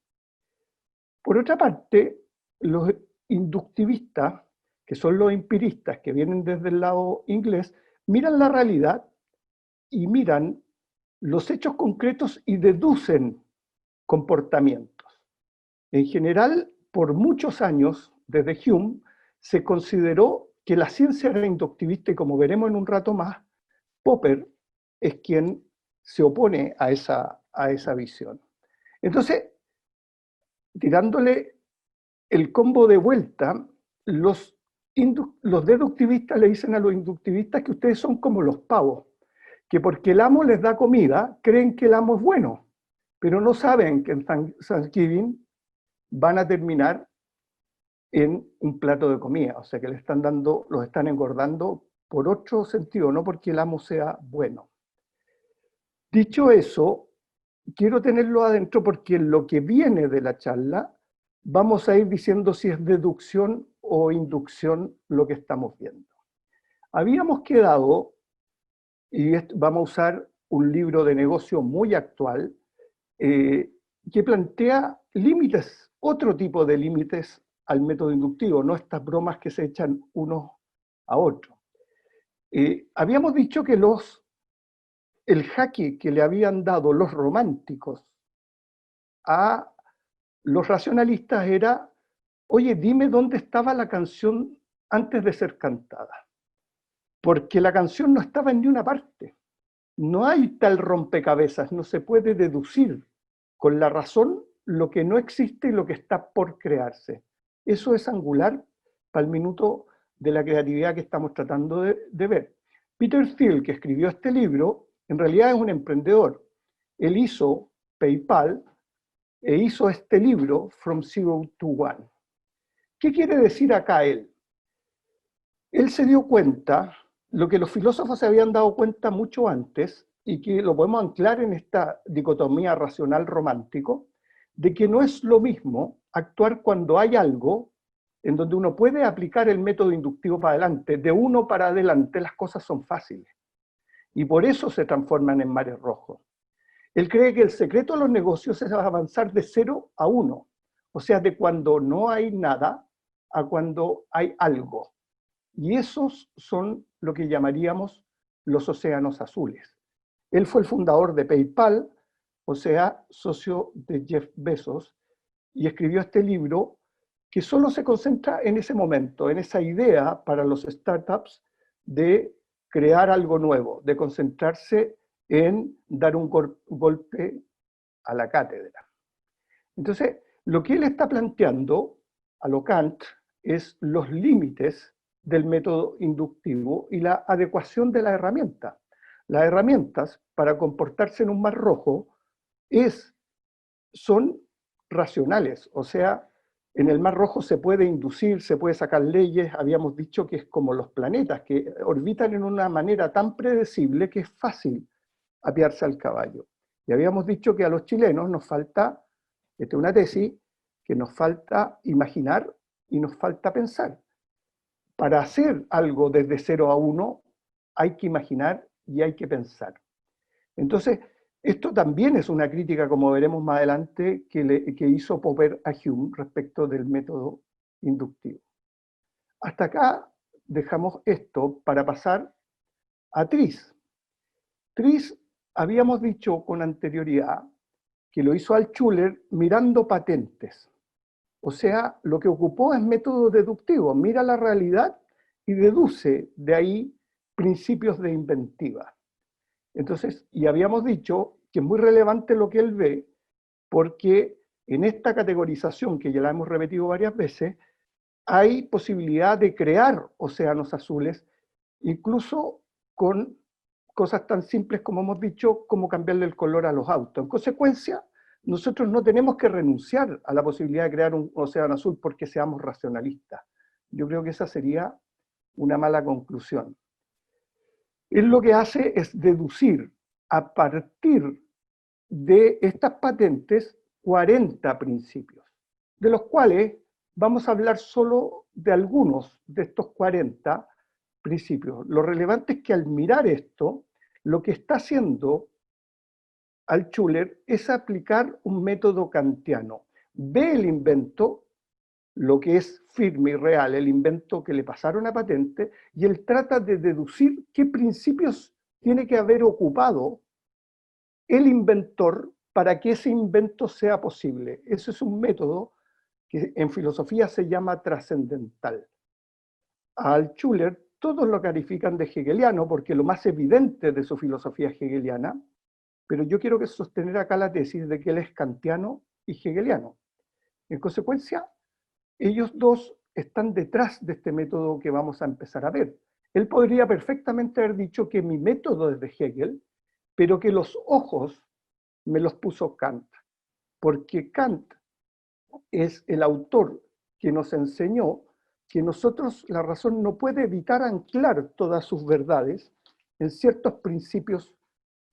Por otra parte, los inductivistas, que son los empiristas que vienen desde el lado inglés, miran la realidad y miran los hechos concretos y deducen comportamientos. En general, por muchos años, desde Hume, se consideró que la ciencia era inductivista y como veremos en un rato más, Popper es quien se opone a esa visión. Entonces, tirándole el combo de vuelta, los deductivistas le dicen a los inductivistas que ustedes son como los pavos, que porque el amo les da comida, creen que el amo es bueno, pero no saben que en Thanksgiving van a terminar en un plato de comida, o sea que los están engordando por otro sentido, no porque el amo sea bueno. Dicho eso, quiero tenerlo adentro porque en lo que viene de la charla vamos a ir diciendo si es deducción o inducción lo que estamos viendo. Habíamos quedado, y vamos a usar un libro de negocio muy actual, que plantea límites, otro tipo de límites al método inductivo, no estas bromas que se echan unos a otros. Habíamos dicho que el jaque que le habían dado los románticos a los racionalistas era, oye, dime dónde estaba la canción antes de ser cantada, porque la canción no estaba en ni una parte. No hay tal rompecabezas, no se puede deducir con la razón lo que no existe y lo que está por crearse. Eso es angular para el minuto de la creatividad que estamos tratando de ver. Peter Thiel, que escribió este libro, en realidad es un emprendedor. Él hizo PayPal e hizo este libro, From Zero to One. ¿Qué quiere decir acá él? Él se dio cuenta, lo que los filósofos se habían dado cuenta mucho antes, y que lo podemos anclar en esta dicotomía racional romántico, de que no es lo mismo actuar cuando hay algo en donde uno puede aplicar el método inductivo para adelante, de uno para adelante las cosas son fáciles, y por eso se transforman en mares rojos. Él cree que el secreto de los negocios es avanzar de 0 a 1, o sea, de cuando no hay nada a cuando hay algo. Y esos son lo que llamaríamos los océanos azules. Él fue el fundador de PayPal, o sea, socio de Jeff Bezos, y escribió este libro que solo se concentra en ese momento, en esa idea para los startups de crear algo nuevo, de concentrarse en dar un golpe a la cátedra. Entonces, lo que él está planteando a lo Kant es los límites del método inductivo y la adecuación de la herramienta. Las herramientas para comportarse en un mar rojo son racionales, o sea, en el mar rojo se puede inducir, se puede sacar leyes, habíamos dicho que es como los planetas, que orbitan en una manera tan predecible que es fácil apearse al caballo. Y habíamos dicho que a los chilenos nos falta, esta es una tesis, que nos falta imaginar y nos falta pensar. Para hacer algo desde 0 a 1 hay que imaginar y hay que pensar. Entonces, esto también es una crítica, como veremos más adelante, que hizo Popper a Hume respecto del método inductivo. Hasta acá dejamos esto para pasar a Tris. Tris, habíamos dicho con anterioridad, que lo hizo Altschuler mirando patentes. O sea, lo que ocupó es método deductivo, mira la realidad y deduce de ahí principios de inventiva. Entonces, y habíamos dicho que es muy relevante lo que él ve, porque en esta categorización, que ya la hemos repetido varias veces, hay posibilidad de crear océanos azules, incluso con cosas tan simples como hemos dicho, como cambiarle el color a los autos. En consecuencia, nosotros no tenemos que renunciar a la posibilidad de crear un océano azul porque seamos racionalistas. Yo creo que esa sería una mala conclusión. Él lo que hace es deducir a partir de estas patentes 40 principios, de los cuales vamos a hablar solo de algunos de estos 40 principios. Lo relevante es que al mirar esto, lo que está haciendo Altschuler es aplicar un método kantiano. Ve el invento, lo que es firme y real, el invento que le pasaron a patente, y él trata de deducir qué principios tiene que haber ocupado el inventor para que ese invento sea posible. Ese es un método que en filosofía se llama trascendental. A Altschuler todos lo califican de hegeliano porque lo más evidente de su filosofía es hegeliana, pero yo quiero que sostener acá la tesis de que él es kantiano y hegeliano. En consecuencia, ellos dos están detrás de este método que vamos a empezar a ver. Él podría perfectamente haber dicho que mi método es de Hegel, pero que los ojos me los puso Kant, porque Kant es el autor que nos enseñó que nosotros, la razón no puede evitar anclar todas sus verdades en ciertos principios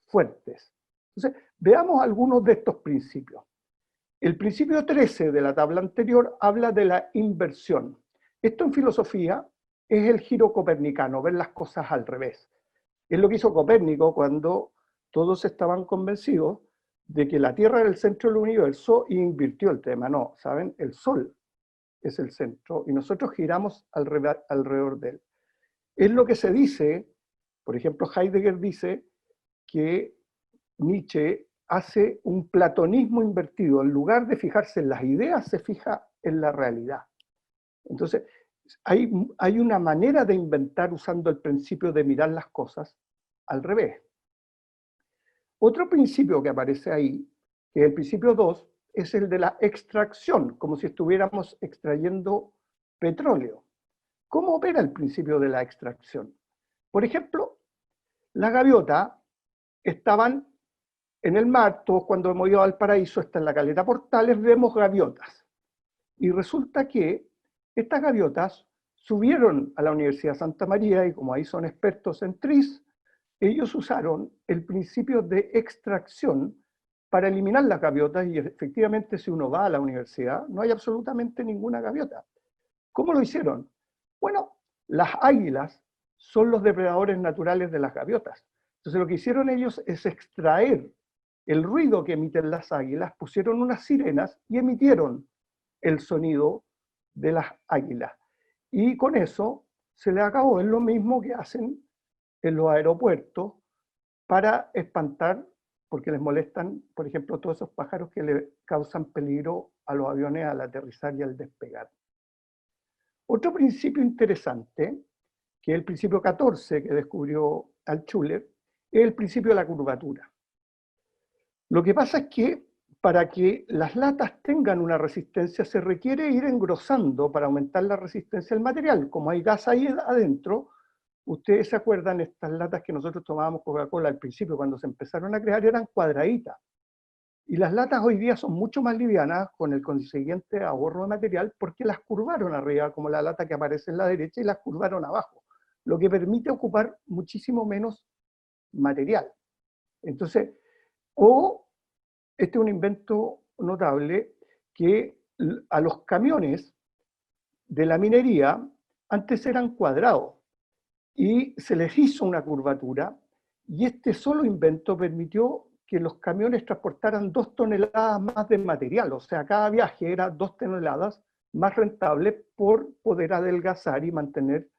fuertes. Entonces, veamos algunos de estos principios. El principio 13 de la tabla anterior habla de la inversión. Esto en filosofía es el giro copernicano, ver las cosas al revés. Es lo que hizo Copérnico cuando todos estaban convencidos de que la Tierra era el centro del universo y invirtió el tema. No, ¿saben? El Sol es el centro y nosotros giramos alrededor de él. Es lo que se dice, por ejemplo, Heidegger dice que Nietzsche hace un platonismo invertido. En lugar de fijarse en las ideas, se fija en la realidad. Entonces, hay una manera de inventar usando el principio de mirar las cosas al revés. Otro principio que aparece ahí, que es el principio 2, es el de la extracción, como si estuviéramos extrayendo petróleo. ¿Cómo opera el principio de la extracción? Por ejemplo, las gaviotas estaban en el mar, todos cuando hemos ido al paraíso, está en la caleta Portales, vemos gaviotas. Y resulta que estas gaviotas subieron a la Universidad de Santa María y como ahí son expertos en tris, ellos usaron el principio de extracción para eliminar las gaviotas y efectivamente si uno va a la universidad no hay absolutamente ninguna gaviota. ¿Cómo lo hicieron? Bueno, las águilas son los depredadores naturales de las gaviotas. Entonces lo que hicieron ellos es extraer el ruido que emiten las águilas, pusieron unas sirenas y emitieron el sonido de las águilas. Y con eso se les acabó. Es lo mismo que hacen en los aeropuertos para espantar, porque les molestan, por ejemplo, todos esos pájaros que le causan peligro a los aviones al aterrizar y al despegar. Otro principio interesante, que es el principio 14 que descubrió Altschuler, es el principio de la curvatura. Lo que pasa es que para que las latas tengan una resistencia se requiere ir engrosando para aumentar la resistencia del material. Como hay gas ahí adentro, ustedes se acuerdan, estas latas que nosotros tomábamos Coca-Cola al principio, cuando se empezaron a crear, eran cuadraditas. Y las latas hoy día son mucho más livianas, con el consiguiente ahorro de material, porque las curvaron arriba, como la lata que aparece en la derecha, y las curvaron abajo, lo que permite ocupar muchísimo menos material. Entonces, este es un invento notable, que a los camiones de la minería antes eran cuadrados, y se les hizo una curvatura, y este solo invento permitió que los camiones transportaran 2 toneladas más de material, o sea, cada viaje era 2 toneladas más rentable por poder adelgazar y mantener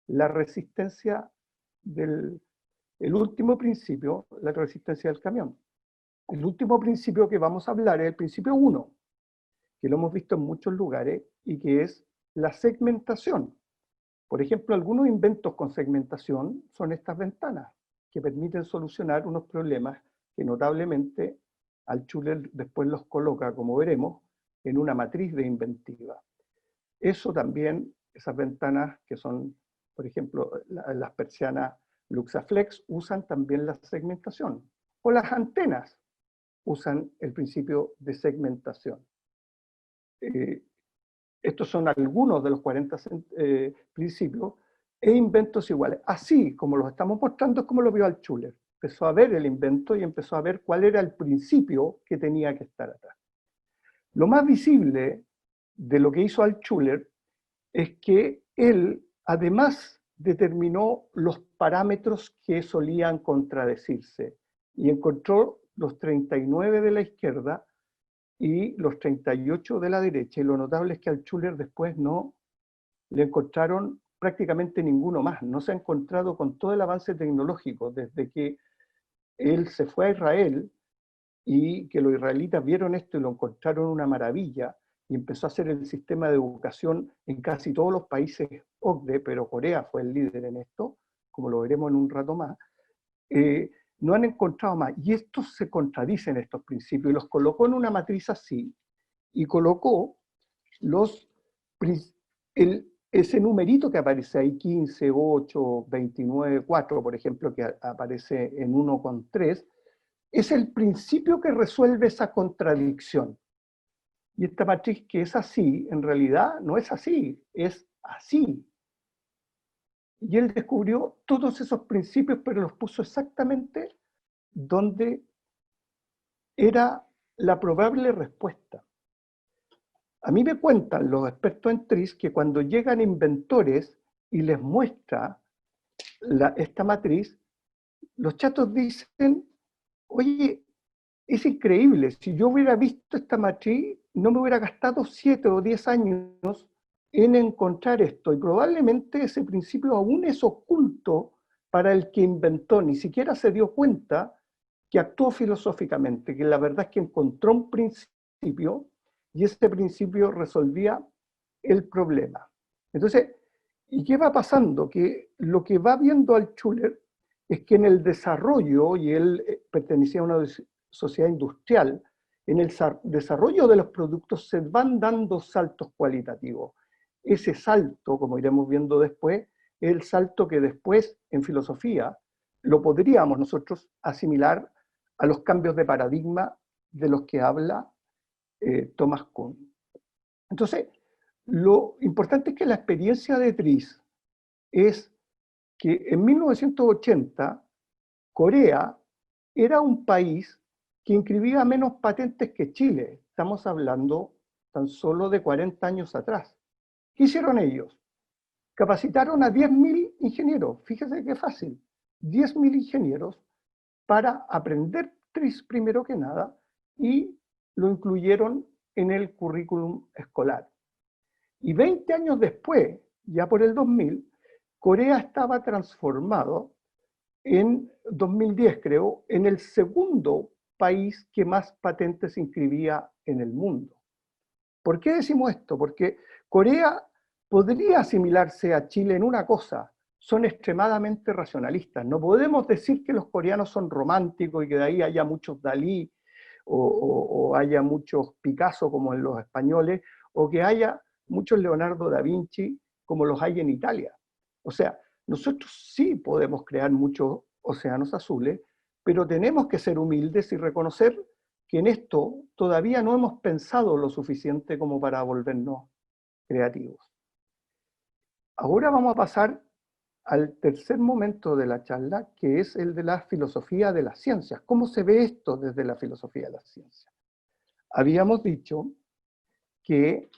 la resistencia del El último principio, la resistencia del camión. El último principio que vamos a hablar es el principio 1, que lo hemos visto en muchos lugares y que es la segmentación. Por ejemplo, algunos inventos con segmentación son estas ventanas, que permiten solucionar unos problemas que notablemente Altshuler después los coloca, como veremos, en una matriz de inventiva. Eso también, esas ventanas que son, por ejemplo, las persianas Luxaflex, usan también la segmentación. O las antenas usan el principio de segmentación. Estos son algunos de los 40 principios e inventos iguales. Así como los estamos mostrando es como lo vio Altshuler. Empezó a ver el invento y empezó a ver cuál era el principio que tenía que estar atrás. Lo más visible de lo que hizo Altshuler es que él además determinó los parámetros que solían contradecirse y encontró los 39 de la izquierda y los 38 de la derecha, y lo notable es que Altshuler después no le encontraron prácticamente ninguno más, no se ha encontrado con todo el avance tecnológico desde que él se fue a Israel y que los israelitas vieron esto y lo encontraron una maravilla y empezó a hacer el sistema de educación en casi todos los países OCDE, pero Corea fue el líder en esto, como lo veremos en un rato más. No han encontrado más. Y estos se contradicen, estos principios, y los colocó en una matriz así, y colocó ese numerito que aparece ahí, 15, 8, 29, 4, por ejemplo, que aparece en 1,3, es el principio que resuelve esa contradicción. Y esta matriz que es así, en realidad no es así, es así. Y él descubrió todos esos principios, pero los puso exactamente donde era la probable respuesta. A mí me cuentan los expertos en TRIZ que cuando llegan inventores y les muestra esta matriz, los chatos dicen, oye, es increíble, si yo hubiera visto esta matriz, no me hubiera gastado 7 o 10 años en encontrar esto, y probablemente ese principio aún es oculto para el que inventó, ni siquiera se dio cuenta que actuó filosóficamente, que la verdad es que encontró un principio y ese principio resolvía el problema. Entonces, ¿y qué va pasando? Que lo que va viendo Altshuler es que en el desarrollo, y él pertenecía a una sociedad industrial, en el desarrollo de los productos se van dando saltos cualitativos. Ese salto, como iremos viendo después, es el salto que después en filosofía lo podríamos nosotros asimilar a los cambios de paradigma de los que habla Thomas Kuhn. Entonces, lo importante es que la experiencia de TRIZ es que en 1980 Corea era un país que inscribía menos patentes que Chile. Estamos hablando tan solo de 40 años atrás. ¿Qué hicieron ellos? Capacitaron a 10.000 ingenieros. Fíjese qué fácil. 10.000 ingenieros para aprender TRIZ primero que nada y lo incluyeron en el currículum escolar. Y 20 años después, ya por el 2000, Corea estaba transformado en 2010, creo, en el segundo país que más patentes inscribía en el mundo. ¿Por qué decimos esto? Porque Corea podría asimilarse a Chile en una cosa: son extremadamente racionalistas. No podemos decir que los coreanos son románticos y que de ahí haya muchos Dalí o haya muchos Picasso como en los españoles, o que haya muchos Leonardo da Vinci como los hay en Italia. O sea, nosotros sí podemos crear muchos océanos azules, pero tenemos que ser humildes y reconocer que en esto todavía no hemos pensado lo suficiente como para volvernos creativos. Ahora vamos a pasar al tercer momento de la charla, que es el de la filosofía de las ciencias. ¿Cómo se ve esto desde la filosofía de las ciencias? Habíamos dicho que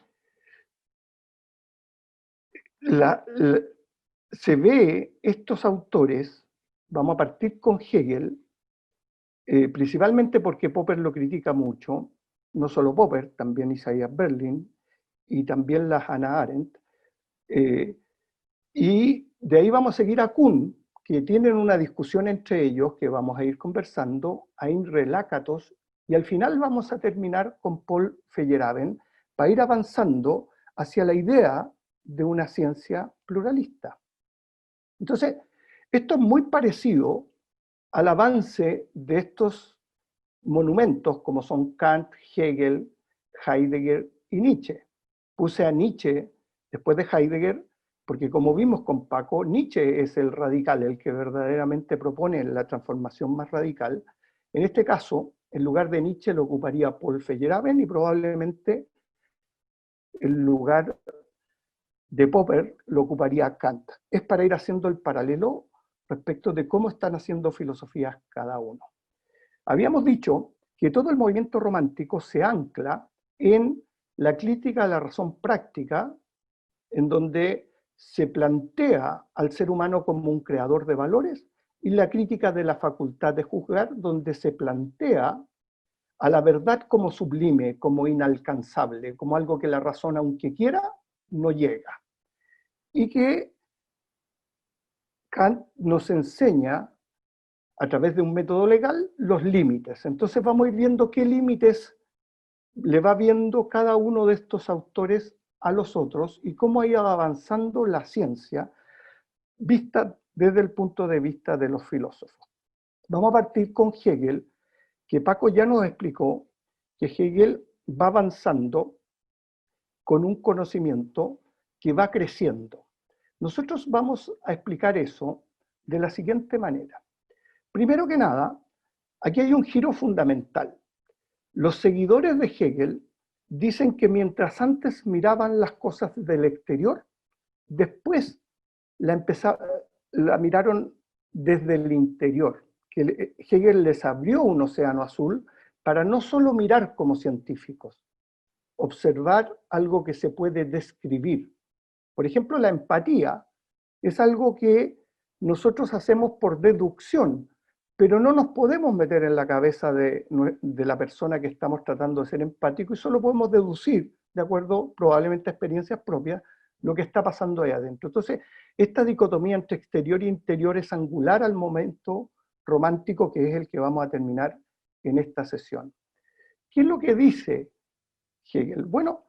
se ve estos autores, vamos a partir con Hegel, principalmente porque Popper lo critica mucho, no solo Popper, también Isaiah Berlin y también la Hannah Arendt, y de ahí vamos a seguir a Kuhn, que tienen una discusión entre ellos que vamos a ir conversando, Imre Lakatos, y al final vamos a terminar con Paul Feyerabend para ir avanzando hacia la idea de una ciencia pluralista. Entonces, esto es muy parecido al avance de estos monumentos como son Kant, Hegel, Heidegger y Nietzsche. Puse a Nietzsche después de Heidegger porque, como vimos con Paco, Nietzsche es el radical, el que verdaderamente propone la transformación más radical. En este caso, en lugar de Nietzsche lo ocuparía Paul Feyerabend y probablemente el lugar de Popper lo ocuparía Kant. Es para ir haciendo el paralelo respecto de cómo están haciendo filosofías cada uno. Habíamos dicho que todo el movimiento romántico se ancla en la crítica a la razón práctica, en donde se plantea al ser humano como un creador de valores, y la crítica de la facultad de juzgar, donde se plantea a la verdad como sublime, como inalcanzable, como algo que la razón, aunque quiera, no llega. Y que Kant nos enseña, a través de un método legal, los límites. Entonces vamos a ir viendo qué límites le va viendo cada uno de estos autores a los otros y cómo ha ido avanzando la ciencia vista desde el punto de vista de los filósofos. Vamos a partir con Hegel, que Paco ya nos explicó que Hegel va avanzando con un conocimiento que va creciendo. Nosotros vamos a explicar eso de la siguiente manera. Primero que nada, aquí hay un giro fundamental. Los seguidores de Hegel dicen que mientras antes miraban las cosas del exterior, después la miraron desde el interior, que Hegel les abrió un océano azul para no solo mirar como científicos, observar algo que se puede describir. Por ejemplo, la empatía es algo que nosotros hacemos por deducción, pero no nos podemos meter en la cabeza de la persona que estamos tratando de ser empático y solo podemos deducir, de acuerdo probablemente a experiencias propias, lo que está pasando ahí adentro. Entonces, esta dicotomía entre exterior e interior es angular al momento romántico, que es el que vamos a terminar en esta sesión. ¿Qué es lo que dice Hegel? Bueno,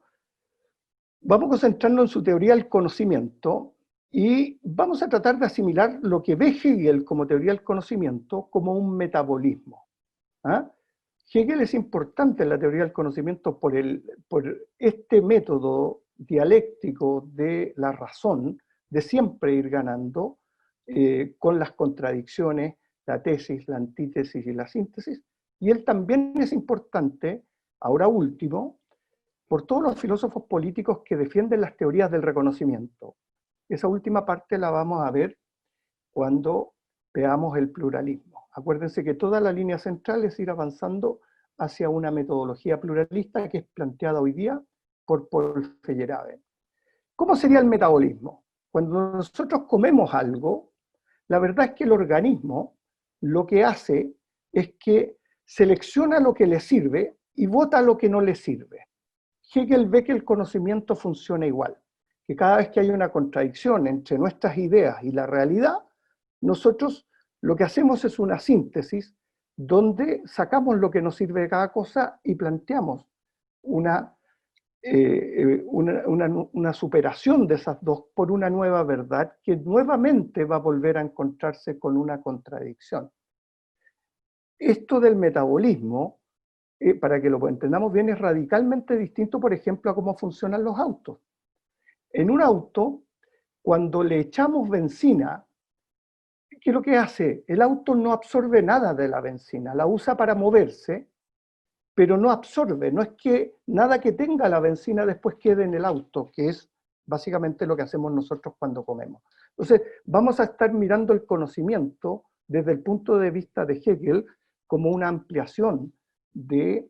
vamos a concentrarnos en su teoría del conocimiento y vamos a tratar de asimilar lo que ve Hegel como teoría del conocimiento como un metabolismo. ¿Ah? Hegel es importante en la teoría del conocimiento por este método dialéctico de la razón, de siempre ir ganando con las contradicciones, la tesis, la antítesis y la síntesis. Y él también es importante, ahora último, por todos los filósofos políticos que defienden las teorías del reconocimiento. Esa última parte la vamos a ver cuando veamos el pluralismo. Acuérdense que toda la línea central es ir avanzando hacia una metodología pluralista que es planteada hoy día por Paul Feyerabend. ¿Cómo sería el metabolismo? Cuando nosotros comemos algo, la verdad es que el organismo lo que hace es que selecciona lo que le sirve y bota lo que no le sirve. Hegel ve que el conocimiento funciona igual, que cada vez que hay una contradicción entre nuestras ideas y la realidad, nosotros lo que hacemos es una síntesis donde sacamos lo que nos sirve de cada cosa y planteamos una superación de esas dos por una nueva verdad que nuevamente va a volver a encontrarse con una contradicción. Esto del metabolismo, para que lo entendamos bien, es radicalmente distinto, por ejemplo, a cómo funcionan los autos. En un auto, cuando le echamos benzina, ¿qué es lo que hace? El auto no absorbe nada de la benzina, la usa para moverse, pero no absorbe. No es que nada que tenga la benzina después quede en el auto, que es básicamente lo que hacemos nosotros cuando comemos. Entonces, vamos a estar mirando el conocimiento desde el punto de vista de Hegel como una ampliación de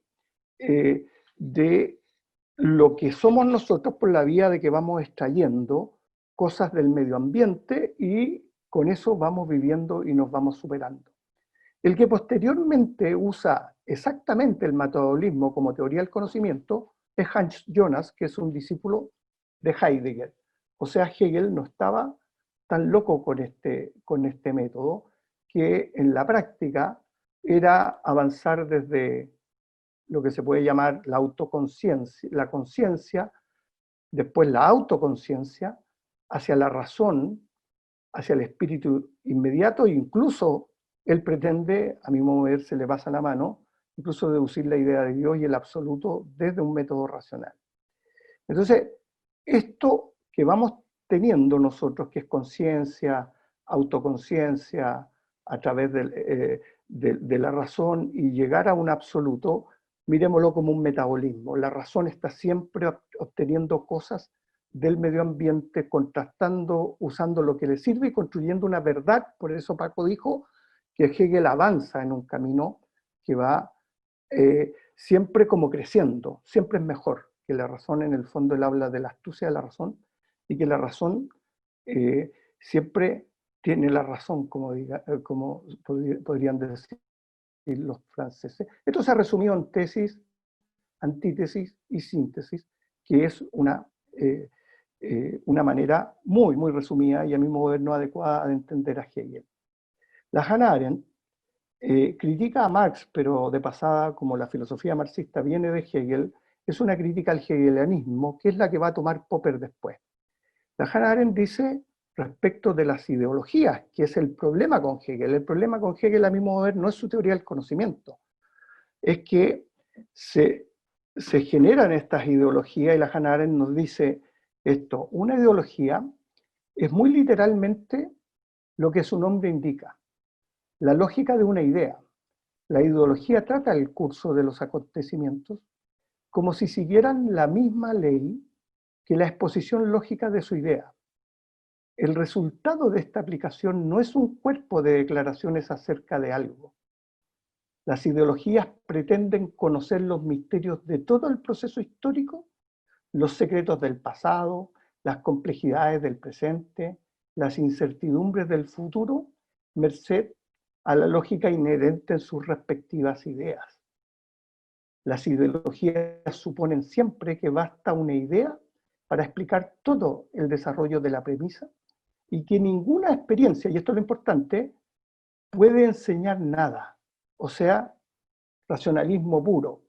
lo que somos nosotros por la vía de que vamos extrayendo cosas del medio ambiente y con eso vamos viviendo y nos vamos superando. El que posteriormente usa exactamente el metabolismo como teoría del conocimiento es Hans Jonas, que es un discípulo de Heidegger. O sea, Hegel no estaba tan loco con este método, que en la práctica era avanzar desde lo que se puede llamar la autoconciencia, la conciencia, después la autoconciencia, hacia la razón, hacia el espíritu inmediato, e incluso él pretende, a mi modo de ver, se le pasa la mano, incluso deducir la idea de Dios y el absoluto desde un método racional. Entonces, esto que vamos teniendo nosotros, que es conciencia, autoconciencia, a través de la razón y llegar a un absoluto, miremoslo como un metabolismo. La razón está siempre obteniendo cosas del medio ambiente, contrastando, usando lo que le sirve y construyendo una verdad. Por eso Paco dijo que Hegel avanza en un camino que va siempre como creciendo, siempre es mejor, que la razón. En el fondo él habla de la astucia de la razón, y que la razón siempre tiene la razón, como podrían decir los franceses. Esto se ha resumido en tesis, antítesis y síntesis, que es una manera muy, muy resumida y a mi modo de ver no adecuada de entender a Hegel. La Hannah Arendt critica a Marx, pero de pasada, como la filosofía marxista viene de Hegel, es una crítica al hegelianismo, que es la que va a tomar Popper después. La Hannah Arendt dice respecto de las ideologías, que es el problema con Hegel. El problema con Hegel, a mi modo de ver, no es su teoría del conocimiento, es que se generan estas ideologías, y la Hannah Arendt nos dice esto: una ideología es muy literalmente lo que su nombre indica, la lógica de una idea. La ideología trata el curso de los acontecimientos como si siguieran la misma ley que la exposición lógica de su idea. El resultado de esta aplicación no es un cuerpo de declaraciones acerca de algo. Las ideologías pretenden conocer los misterios de todo el proceso histórico, los secretos del pasado, las complejidades del presente, las incertidumbres del futuro, merced a la lógica inherente en sus respectivas ideas. Las ideologías suponen siempre que basta una idea para explicar todo el desarrollo de la premisa, y que ninguna experiencia, y esto es lo importante, puede enseñar nada. O sea, racionalismo puro,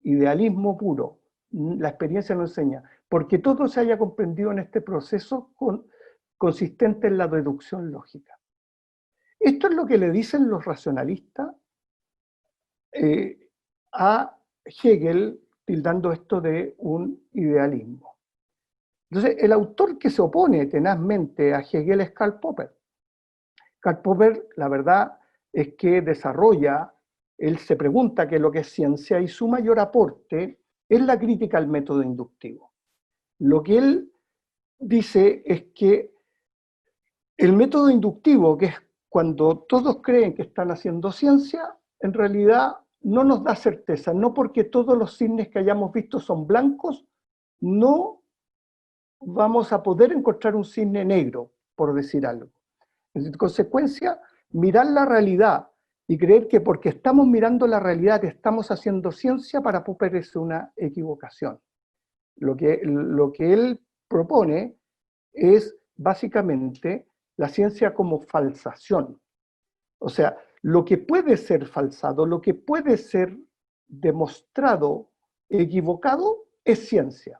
idealismo puro, la experiencia no enseña, porque todo se haya comprendido en este proceso consistente en la deducción lógica. Esto es lo que le dicen los racionalistas a Hegel, tildando esto de un idealismo. Entonces, el autor que se opone tenazmente a Hegel es Karl Popper. Karl Popper, la verdad es que desarrolla, él se pregunta qué es lo que es ciencia, y su mayor aporte es la crítica al método inductivo. Lo que él dice es que el método inductivo, que es cuando todos creen que están haciendo ciencia, en realidad no nos da certeza. No porque todos los cisnes que hayamos visto son blancos, no vamos a poder encontrar un cisne negro, por decir algo. En consecuencia, mirar la realidad y creer que porque estamos mirando la realidad estamos haciendo ciencia, para Popper es una equivocación. Lo que él propone es básicamente la ciencia como falsación. O sea, lo que puede ser falsado, lo que puede ser demostrado equivocado, es ciencia.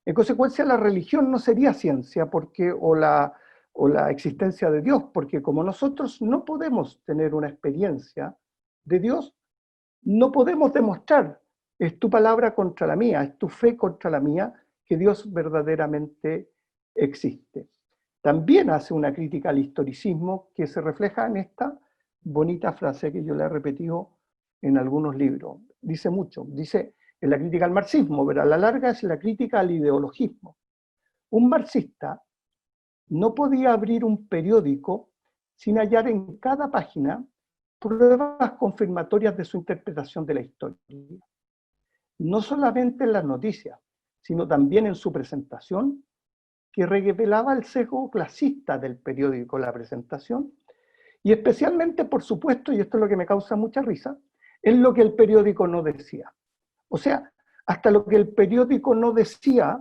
En consecuencia, la religión no sería ciencia, o la existencia de Dios, porque como nosotros no podemos tener una experiencia de Dios, no podemos demostrar, es tu palabra contra la mía, es tu fe contra la mía, que Dios verdaderamente existe. También hace una crítica al historicismo que se refleja en esta bonita frase que yo le he repetido en algunos libros. Dice mucho, dice en la crítica al marxismo, pero a la larga es la crítica al ideologismo. Un marxista no podía abrir un periódico sin hallar en cada página pruebas confirmatorias de su interpretación de la historia. No solamente en las noticias, sino también en su presentación, que revelaba el sesgo clasista del periódico, la presentación, y especialmente, por supuesto, y esto es lo que me causa mucha risa, en lo que el periódico no decía. O sea, hasta lo que el periódico no decía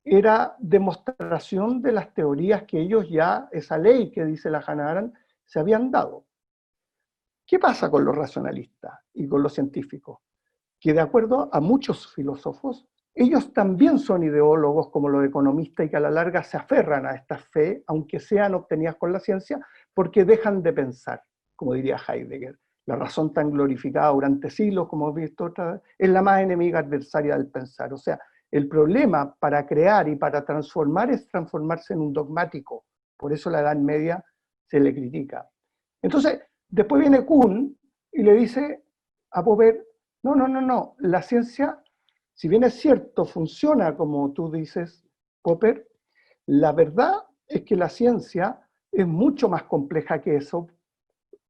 era demostración de las teorías que ellos ya, esa ley que dice la Hannah Arendt, se habían dado. ¿Qué pasa con los racionalistas y con los científicos? Que de acuerdo a muchos filósofos, ellos también son ideólogos como los economistas y que a la larga se aferran a esta fe, aunque sean obtenidas con la ciencia, porque dejan de pensar, como diría Heidegger. La razón tan glorificada durante siglos, como hemos visto otra vez, es la más enemiga adversaria del pensar. O sea, el problema para crear y para transformar es transformarse en un dogmático. Por eso la Edad Media se le critica. Entonces, después viene Kuhn y le dice a Popper, no, la ciencia, si bien es cierto, funciona como tú dices, Popper, la verdad es que la ciencia es mucho más compleja que eso.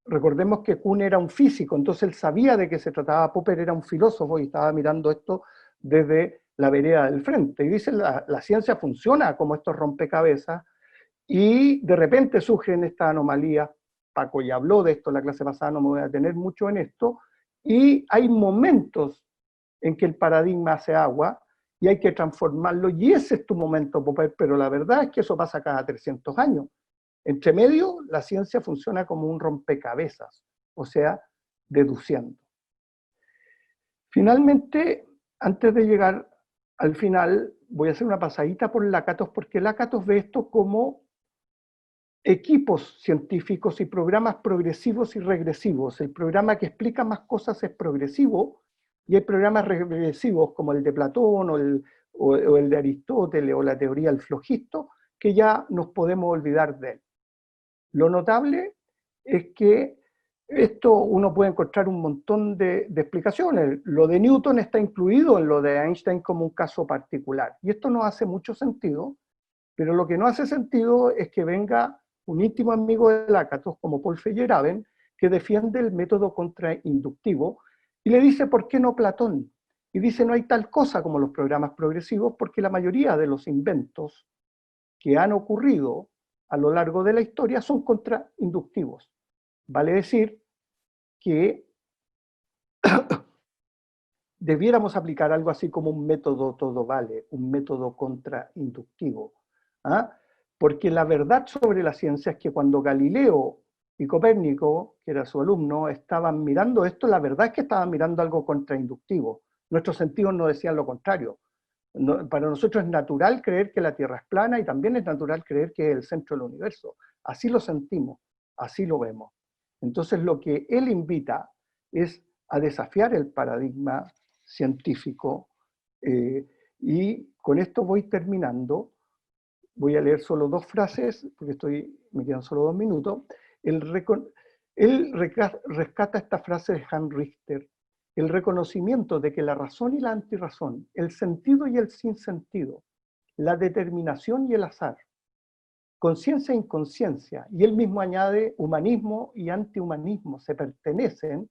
Recordemos que Kuhn era un físico, entonces él sabía de qué se trataba. Popper era un filósofo y estaba mirando esto desde la vereda del frente. Y dice, la ciencia funciona como estos rompecabezas, y de repente surgen estas anomalías. Paco ya habló de esto en la clase pasada, no me voy a detener mucho en esto, y hay momentos en que el paradigma hace agua y hay que transformarlo, y ese es tu momento, Popper, pero la verdad es que eso pasa cada 300 años. Entre medio, la ciencia funciona como un rompecabezas, o sea, deduciendo. Finalmente, antes de llegar al final, voy a hacer una pasadita por Lakatos, porque Lakatos ve esto como equipos científicos y programas progresivos y regresivos. El programa que explica más cosas es progresivo, y hay programas regresivos como el de Platón o el de Aristóteles o la teoría del flojisto, que ya nos podemos olvidar de él. Lo notable es que esto uno puede encontrar un montón de explicaciones. Lo de Newton está incluido en lo de Einstein como un caso particular. Y esto no hace mucho sentido, pero lo que no hace sentido es que venga un íntimo amigo de Lakatos, como Paul Feyerabend, que defiende el método contrainductivo y le dice, ¿por qué no Platón? Y dice, no hay tal cosa como los programas progresivos, porque la mayoría de los inventos que han ocurrido a lo largo de la historia son contrainductivos. Vale decir que debiéramos aplicar algo así como un método todo vale, un método contrainductivo. ¿Ah? Porque la verdad sobre la ciencia es que cuando Galileo y Copérnico, que era su alumno, estaban mirando esto, la verdad es que estaban mirando algo contrainductivo. Nuestros sentidos nos decían lo contrario. Para nosotros es natural creer que la Tierra es plana y también es natural creer que es el centro del universo. Así lo sentimos, así lo vemos. Entonces lo que él invita es a desafiar el paradigma científico, y con esto voy terminando. Voy a leer solo dos frases, porque me quedan solo 2 minutos. Él rescata esta frase de Hans Richter: el reconocimiento de que la razón y la antirrazón, el sentido y el sinsentido, la determinación y el azar, conciencia e inconsciencia, y él mismo añade humanismo y antihumanismo, se pertenecen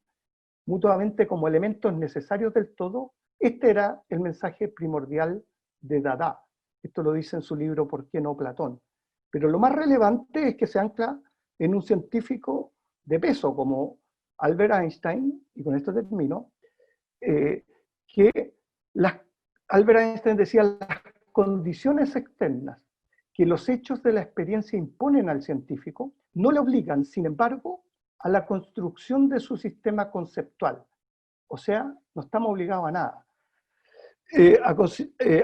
mutuamente como elementos necesarios del todo. Este era el mensaje primordial de Dada. Esto lo dice en su libro ¿Por qué no Platón? Pero lo más relevante es que se ancla en un científico de peso como Albert Einstein, y con esto termino, que Albert Einstein decía, las condiciones externas que los hechos de la experiencia imponen al científico no le obligan, sin embargo, a la construcción de su sistema conceptual. O sea, no estamos obligados a nada.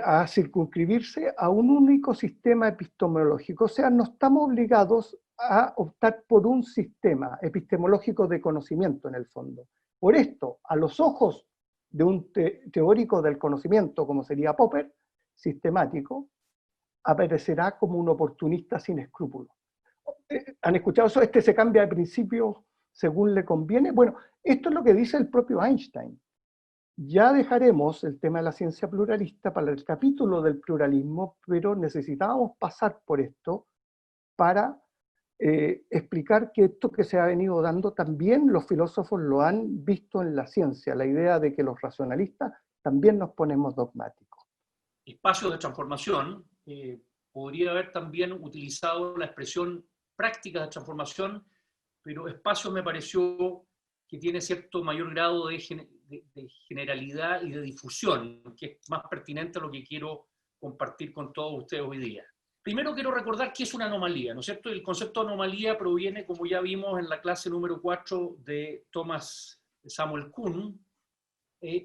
A circunscribirse a un único sistema epistemológico. O sea, no estamos obligados a optar por un sistema epistemológico de conocimiento, en el fondo. Por esto, a los ojos de un teórico del conocimiento, como sería Popper, sistemático, aparecerá como un oportunista sin escrúpulos. ¿Han escuchado eso? Se cambia de principio según le conviene. Bueno, esto es lo que dice el propio Einstein. Ya dejaremos el tema de la ciencia pluralista para el capítulo del pluralismo, pero necesitábamos pasar por esto para explicar que esto que se ha venido dando también los filósofos lo han visto en la ciencia, la idea de que los racionalistas también nos ponemos dogmáticos. Espacios de transformación, podría haber también utilizado la expresión prácticas de transformación, pero espacios me pareció que tiene cierto mayor grado de generalidad y de difusión, que es más pertinente a lo que quiero compartir con todos ustedes hoy día. Primero quiero recordar qué es una anomalía, ¿no es cierto? El concepto de anomalía proviene, como ya vimos en la clase número 4 de Thomas Samuel Kuhn,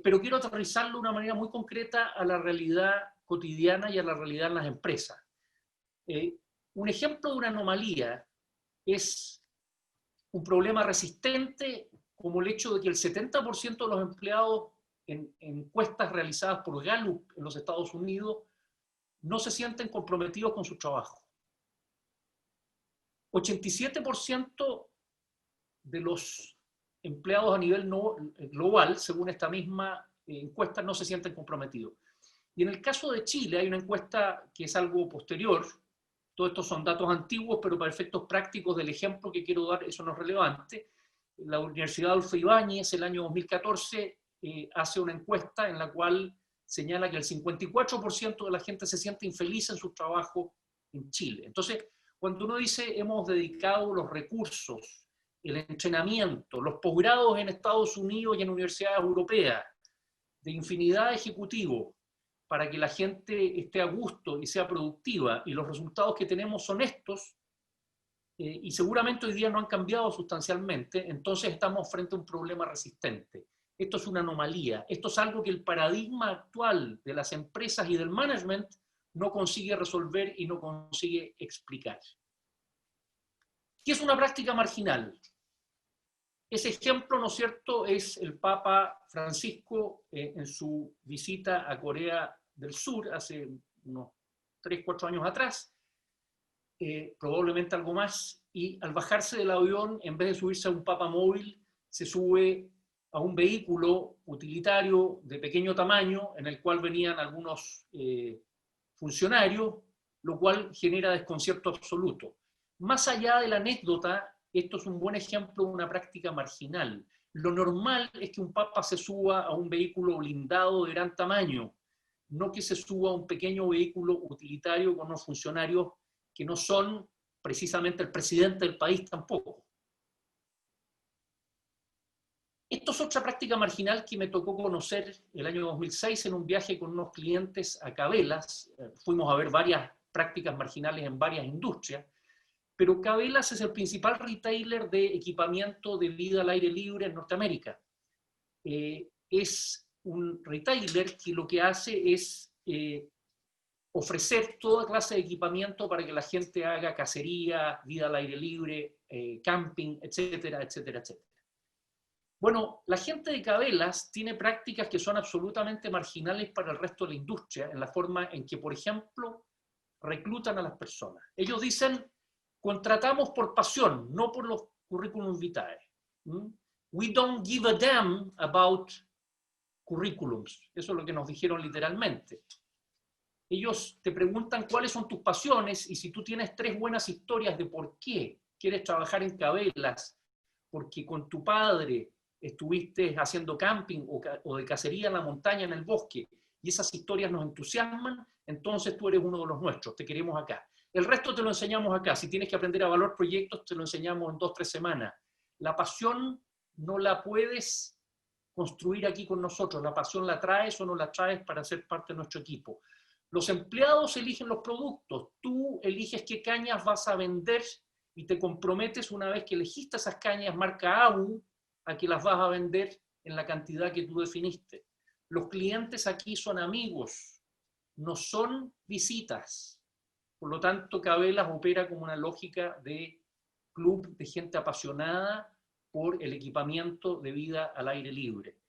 pero quiero aterrizarlo de una manera muy concreta a la realidad cotidiana y a la realidad en las empresas. Un ejemplo de una anomalía es un problema resistente, como el hecho de que el 70% de los empleados en encuestas realizadas por Gallup en los Estados Unidos no se sienten comprometidos con su trabajo. 87% de los empleados a nivel global, según esta misma encuesta, no se sienten comprometidos. Y en el caso de Chile hay una encuesta que es algo posterior. Todos estos son datos antiguos, pero para efectos prácticos del ejemplo que quiero dar, eso no es relevante. La Universidad Adolfo Ibáñez, el año 2014, hace una encuesta en la cual señala que el 54% de la gente se siente infeliz en su trabajo en Chile. Entonces, cuando uno dice hemos dedicado los recursos, el entrenamiento, los posgrados en Estados Unidos y en universidades europeas, de infinidad de ejecutivos, para que la gente esté a gusto y sea productiva, y los resultados que tenemos son estos, y seguramente hoy día no han cambiado sustancialmente, entonces estamos frente a un problema resistente. Esto es una anomalía, esto es algo que el paradigma actual de las empresas y del management no consigue resolver y no consigue explicar. ¿Qué es una práctica marginal? Ese ejemplo, ¿no es cierto?, es el Papa Francisco en su visita a Corea del Sur hace unos 3-4 años atrás, probablemente algo más, y al bajarse del avión, en vez de subirse a un papamóvil, se sube a un vehículo utilitario de pequeño tamaño, en el cual venían algunos funcionarios, lo cual genera desconcierto absoluto. Más allá de la anécdota, esto es un buen ejemplo de una práctica marginal. Lo normal es que un papa se suba a un vehículo blindado de gran tamaño, no que se suba a un pequeño vehículo utilitario con unos funcionarios que no son precisamente el presidente del país tampoco. Esto es otra práctica marginal que me tocó conocer el año 2006 en un viaje con unos clientes a Cabellas. Fuimos a ver varias prácticas marginales en varias industrias, pero Cabellas es el principal retailer de equipamiento de vida al aire libre en Norteamérica. Es un retailer que lo que hace es ofrecer toda clase de equipamiento para que la gente haga cacería, vida al aire libre, camping, etcétera, etcétera, etcétera. Bueno, la gente de Cabellas tiene prácticas que son absolutamente marginales para el resto de la industria, en la forma en que, por ejemplo, reclutan a las personas. Ellos dicen, contratamos por pasión, no por los currículum vitae. We don't give a damn about currículums. Eso es lo que nos dijeron literalmente. Ellos te preguntan cuáles son tus pasiones, y si tú tienes 3 buenas historias de por qué quieres trabajar en Cabellas, porque con tu padre estuviste haciendo camping o de cacería en la montaña, en el bosque, y esas historias nos entusiasman, entonces tú eres uno de los nuestros, te queremos acá. El resto te lo enseñamos acá. Si tienes que aprender a evaluar proyectos, te lo enseñamos en 2-3 semanas. La pasión no la puedes construir aquí con nosotros. La pasión la traes o no la traes para ser parte de nuestro equipo. Los empleados eligen los productos. Tú eliges qué cañas vas a vender y te comprometes, una vez que elegiste esas cañas marca AU, a que las vas a vender en la cantidad que tú definiste. Los clientes aquí son amigos, no son visitas. Por lo tanto, Cabellas opera como una lógica de club de gente apasionada por el equipamiento de vida al aire libre.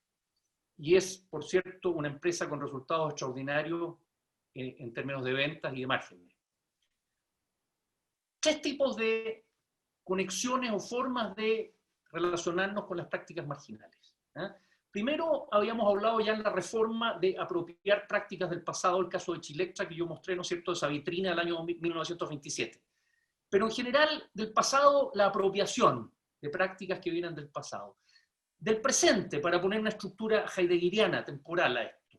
Y es, por cierto, una empresa con resultados extraordinarios en términos de ventas y de márgenes. 3 tipos de conexiones o formas de relacionarnos con las prácticas marginales. Primero, habíamos hablado ya en la reforma de apropiar prácticas del pasado, el caso de Chilectra, que yo mostré, ¿no es cierto?, esa vitrina del año 1927. Pero en general, del pasado, la apropiación de prácticas que vienen del pasado. Del presente, para poner una estructura heideggeriana temporal a esto.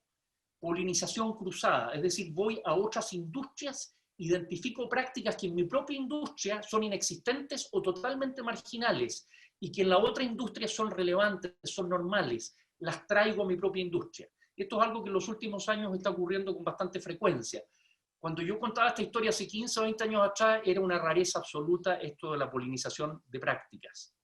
Polinización cruzada, es decir, voy a otras industrias, identifico prácticas que en mi propia industria son inexistentes o totalmente marginales, y que en la otra industria son relevantes, son normales, las traigo a mi propia industria. Esto es algo que en los últimos años está ocurriendo con bastante frecuencia. Cuando yo contaba esta historia hace 15 o 20 años atrás, era una rareza absoluta esto de la polinización de prácticas.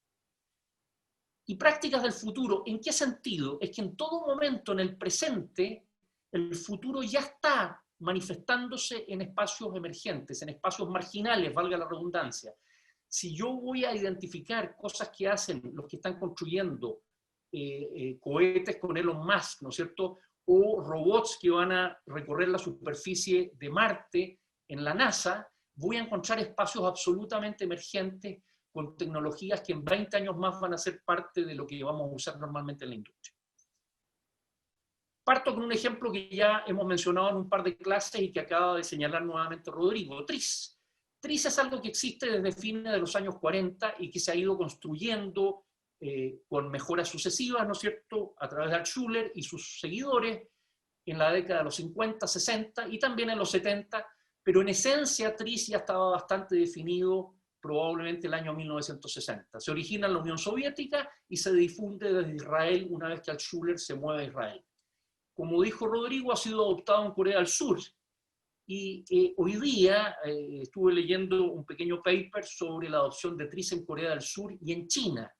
Y prácticas del futuro, ¿en qué sentido? Es que en todo momento, en el presente, el futuro ya está manifestándose en espacios emergentes, en espacios marginales, valga la redundancia. Si yo voy a identificar cosas que hacen los que están construyendo cohetes con Elon Musk, ¿no es cierto?, o robots que van a recorrer la superficie de Marte en la NASA, voy a encontrar espacios absolutamente emergentes con tecnologías que en 20 años más van a ser parte de lo que vamos a usar normalmente en la industria. Parto con un ejemplo que ya hemos mencionado en un par de clases y que acaba de señalar nuevamente Rodrigo, TRIS. TRIS es algo que existe desde fines de los años 40 y que se ha ido construyendo con mejoras sucesivas, ¿no es cierto?, a través de Altshuler y sus seguidores en la década de los 50, 60 y también en los 70, pero en esencia TRIS ya estaba bastante definido probablemente el año 1960. Se origina en la Unión Soviética y se difunde desde Israel una vez que Altshuler se mueve a Israel. Como dijo Rodrigo, ha sido adoptado en Corea del Sur. Y hoy día estuve leyendo un pequeño paper sobre la adopción de TRIS en Corea del Sur y en China.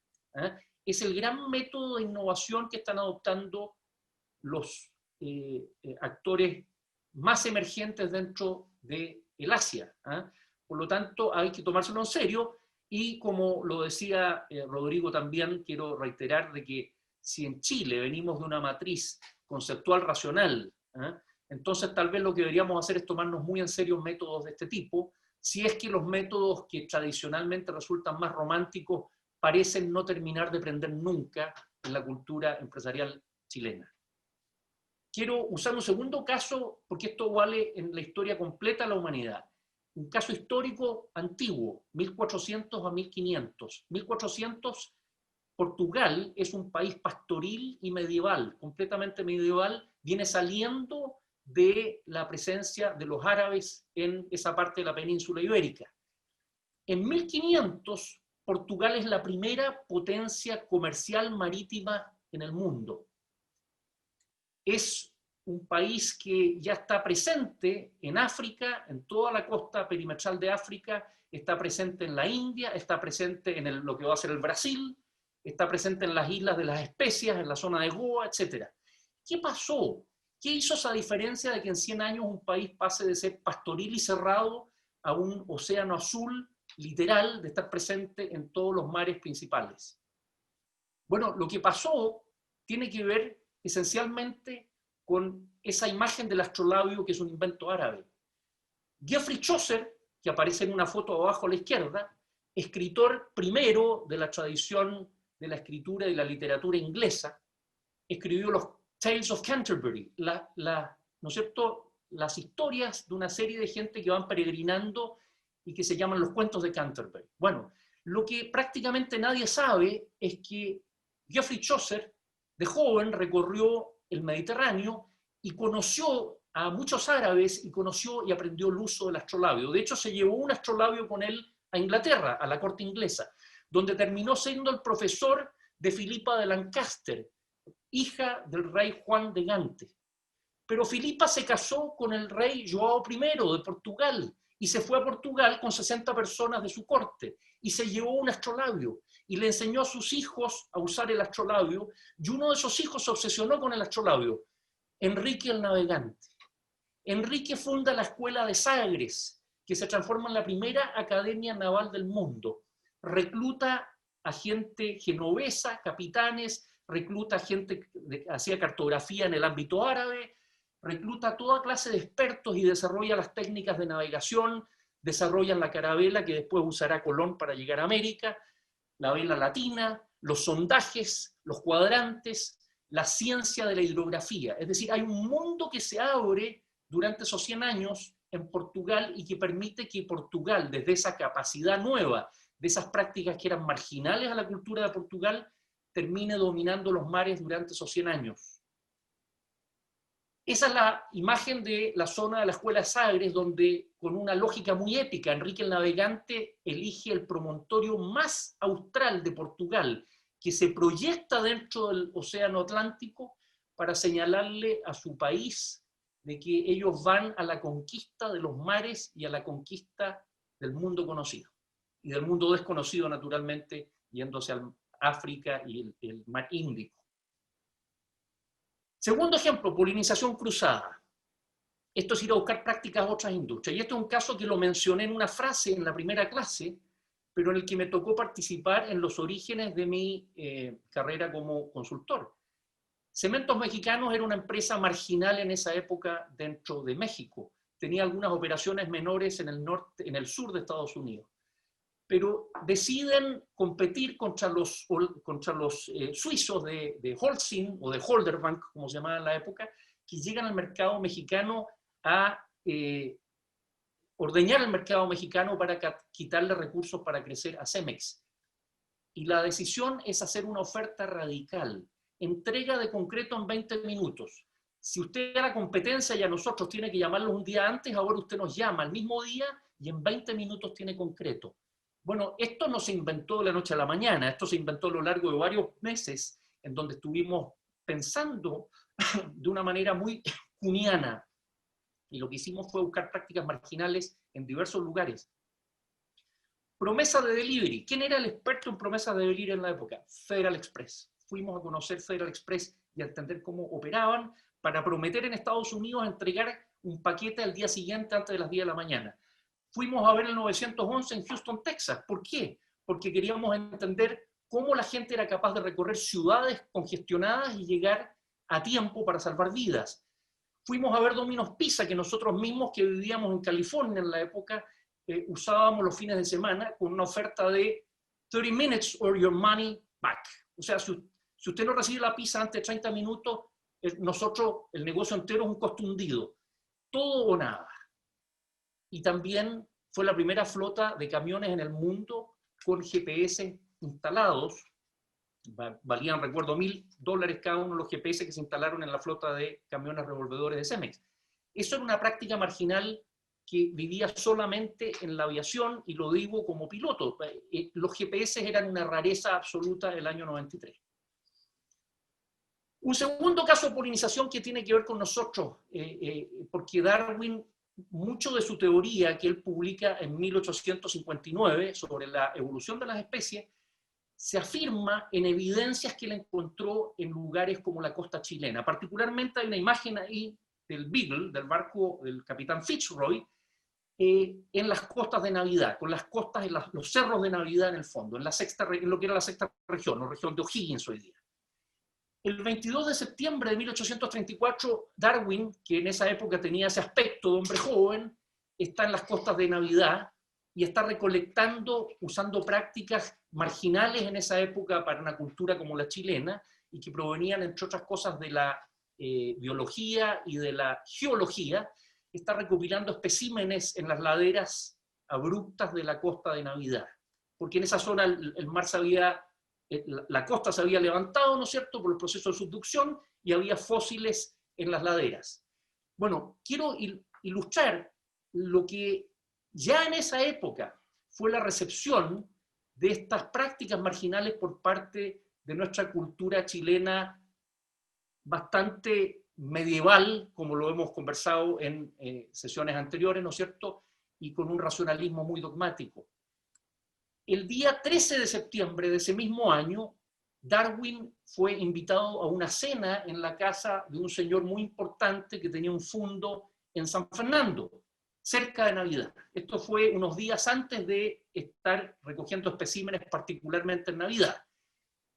Es el gran método de innovación que están adoptando los actores más emergentes dentro del Asia. Por lo tanto, hay que tomárselo en serio y como lo decía Rodrigo también, quiero reiterar de que si en Chile venimos de una matriz conceptual racional, entonces tal vez lo que deberíamos hacer es tomarnos muy en serio métodos de este tipo, si es que los métodos que tradicionalmente resultan más románticos parecen no terminar de prender nunca en la cultura empresarial chilena. Quiero usar un segundo caso, porque esto vale en la historia completa de la humanidad. Un caso histórico antiguo, 1400 a 1500. 1400, Portugal es un país pastoril y medieval, completamente medieval, viene saliendo de la presencia de los árabes en esa parte de la península ibérica. En 1500, Portugal es la primera potencia comercial marítima en el mundo. Es un país que ya está presente en África, en toda la costa perimetral de África, está presente en la India, está presente en lo que va a ser el Brasil, está presente en las islas de las Especias, en la zona de Goa, etc. ¿Qué pasó? ¿Qué hizo esa diferencia de que en 100 años un país pase de ser pastoril y cerrado a un océano azul literal, de estar presente en todos los mares principales? Bueno, lo que pasó tiene que ver esencialmente con esa imagen del astrolabio que es un invento árabe. Geoffrey Chaucer, que aparece en una foto abajo a la izquierda, escritor primero de la tradición de la escritura y la literatura inglesa, escribió los Tales of Canterbury, ¿no es cierto?, las historias de una serie de gente que van peregrinando y que se llaman los cuentos de Canterbury. Bueno, lo que prácticamente nadie sabe es que Geoffrey Chaucer, de joven, recorrió el Mediterráneo y conoció a muchos árabes y conoció y aprendió el uso del astrolabio. De hecho, se llevó un astrolabio con él a Inglaterra, a la corte inglesa, donde terminó siendo el profesor de Filipa de Lancaster, hija del rey Juan de Gante. Pero Filipa se casó con el rey João I de Portugal y se fue a Portugal con 60 personas de su corte y se llevó un astrolabio y le enseñó a sus hijos a usar el astrolabio y uno de esos hijos se obsesionó con el astrolabio, Enrique el Navegante. Enrique funda la escuela de Sagres, que se transforma en la primera academia naval del mundo. Recluta a gente genovesa, capitanes, recluta gente que hacía cartografía en el ámbito árabe, recluta toda clase de expertos y desarrolla las técnicas de navegación, desarrollan la carabela que después usará Colón para llegar a América, la vela latina, los sondajes, los cuadrantes, la ciencia de la hidrografía. Es decir, hay un mundo que se abre durante esos 100 años en Portugal y que permite que Portugal, desde esa capacidad nueva, de esas prácticas que eran marginales a la cultura de Portugal, termine dominando los mares durante esos 100 años. Esa es la imagen de la zona de la escuela de Sagres, donde con una lógica muy épica, Enrique el Navegante elige el promontorio más austral de Portugal, que se proyecta dentro del océano Atlántico para señalarle a su país de que ellos van a la conquista de los mares y a la conquista del mundo conocido. Y del mundo desconocido, naturalmente, yéndose al África y el mar Índico. Segundo ejemplo, polinización cruzada. Esto es ir a buscar prácticas a otras industrias. Y esto es un caso que lo mencioné en una frase en la primera clase, pero en el que me tocó participar en los orígenes de mi carrera como consultor. Cementos Mexicanos era una empresa marginal en esa época dentro de México. Tenía algunas operaciones menores en el norte, en el sur de Estados Unidos. Pero deciden competir contra los suizos de Holcim o de Holderbank, como se llamaba en la época, que llegan al mercado mexicano a ordeñar el mercado mexicano para quitarle recursos para crecer a Cemex. Y la decisión es hacer una oferta radical. Entrega de concreto en 20 minutos. Si usted a la competencia y a nosotros tiene que llamarlos un día antes, ahora usted nos llama al mismo día y en 20 minutos tiene concreto. Bueno, esto no se inventó de la noche a la mañana, esto se inventó a lo largo de varios meses en donde estuvimos pensando de una manera muy cuniana. Y lo que hicimos fue buscar prácticas marginales en diversos lugares. Promesa de delivery. ¿Quién era el experto en promesas de delivery en la época? Federal Express. Fuimos a conocer Federal Express y a entender cómo operaban para prometer en Estados Unidos entregar un paquete al día siguiente antes de las 10 de la mañana. Fuimos a ver el 911 en Houston, Texas. ¿Por qué? Porque queríamos entender cómo la gente era capaz de recorrer ciudades congestionadas y llegar a tiempo para salvar vidas. Fuimos a ver Domino's Pizza, que nosotros mismos que vivíamos en California en la época, usábamos los fines de semana con una oferta de 30 minutes or your money back. O sea, si usted no recibe la pizza antes de 30 minutos, nosotros, el negocio entero es un costo hundido. Todo o nada. Y también fue la primera flota de camiones en el mundo con GPS instalados. Valían, recuerdo, $1.000 cada uno de los GPS que se instalaron en la flota de camiones revolvedores de Cemex. Eso era una práctica marginal que vivía solamente en la aviación, y lo digo como piloto. Los GPS eran una rareza absoluta el año 93. Un segundo caso de polinización que tiene que ver con nosotros, porque Darwin, mucho de su teoría que él publica en 1859 sobre la evolución de las especies, se afirma en evidencias que él encontró en lugares como la costa chilena. Particularmente hay una imagen ahí del Beagle, del barco del capitán Fitzroy, en las costas de Navidad, con las costas, los cerros de Navidad en el fondo, en lo que era la sexta región, la región de O'Higgins hoy día. El 22 de septiembre de 1834, Darwin, que en esa época tenía ese aspecto de hombre joven, está en las costas de Navidad y está recolectando, usando prácticas marginales en esa época para una cultura como la chilena, y que provenían, entre otras cosas, de la biología y de la geología. Está recopilando especímenes en las laderas abruptas de la costa de Navidad, porque en esa zona el mar se había, la costa se había levantado, ¿no es cierto?, por el proceso de subducción, y había fósiles en las laderas. Bueno, quiero ilustrar lo que ya en esa época fue la recepción de estas prácticas marginales por parte de nuestra cultura chilena bastante medieval, como lo hemos conversado en sesiones anteriores, ¿no es cierto?, y con un racionalismo muy dogmático. El día 13 de septiembre de ese mismo año, Darwin fue invitado a una cena en la casa de un señor muy importante que tenía un fundo en San Fernando, cerca de Navidad. Esto fue unos días antes de estar recogiendo especímenes, particularmente en Navidad.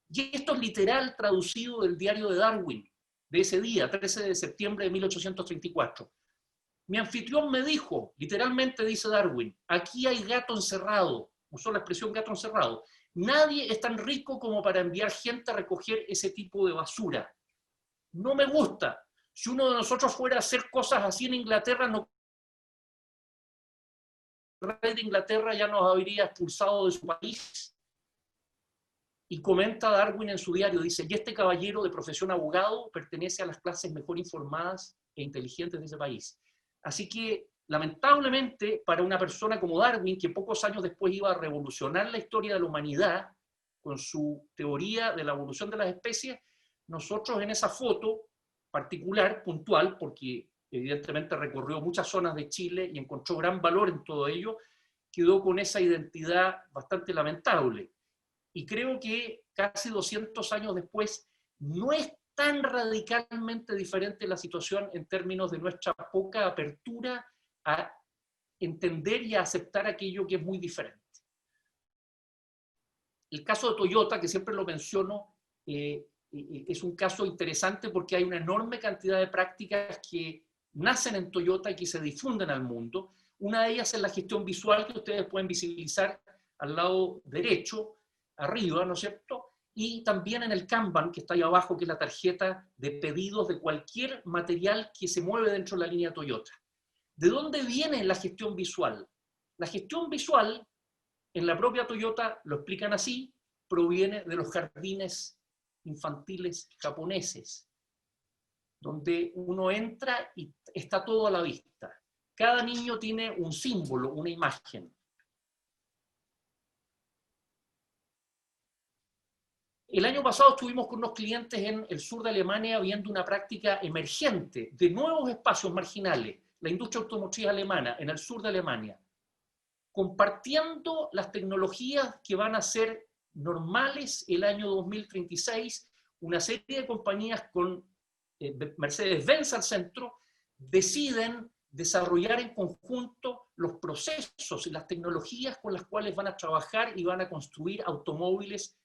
Y esto es literal traducido del diario de Darwin, de ese día, 13 de septiembre de 1834. Mi anfitrión me dijo, literalmente dice Darwin, aquí hay gato encerrado, usó la expresión gato encerrado. Nadie es tan rico como para enviar gente a recoger ese tipo de basura. No me gusta. Si uno de nosotros fuera a hacer cosas así en Inglaterra, no, el rey de Inglaterra ya nos habría expulsado de su país. Y comenta Darwin en su diario, dice, y este caballero de profesión abogado pertenece a las clases mejor informadas e inteligentes de ese país. Así que, lamentablemente, para una persona como Darwin, que pocos años después iba a revolucionar la historia de la humanidad con su teoría de la evolución de las especies, nosotros en esa foto particular, puntual, porque evidentemente recorrió muchas zonas de Chile y encontró gran valor en todo ello, quedó con esa identidad bastante lamentable. Y creo que casi 200 años después no es tan radicalmente diferente la situación en términos de nuestra poca apertura a entender y a aceptar aquello que es muy diferente. El caso de Toyota, que siempre lo menciono, es un caso interesante porque hay una enorme cantidad de prácticas que nacen en Toyota y que se difunden al mundo. Una de ellas es la gestión visual, que ustedes pueden visibilizar al lado derecho, arriba, ¿no es cierto? Y también en el Kanban, que está ahí abajo, que es la tarjeta de pedidos de cualquier material que se mueve dentro de la línea Toyota. ¿De dónde viene la gestión visual? La gestión visual, en la propia Toyota, lo explican así, proviene de los jardines infantiles japoneses, donde uno entra y está todo a la vista. Cada niño tiene un símbolo, una imagen. El año pasado estuvimos con unos clientes en el sur de Alemania viendo una práctica emergente de nuevos espacios marginales, la industria automotriz alemana, en el sur de Alemania, compartiendo las tecnologías que van a ser normales el año 2036, una serie de compañías con Mercedes-Benz al centro, deciden desarrollar en conjunto los procesos y las tecnologías con las cuales van a trabajar y van a construir automóviles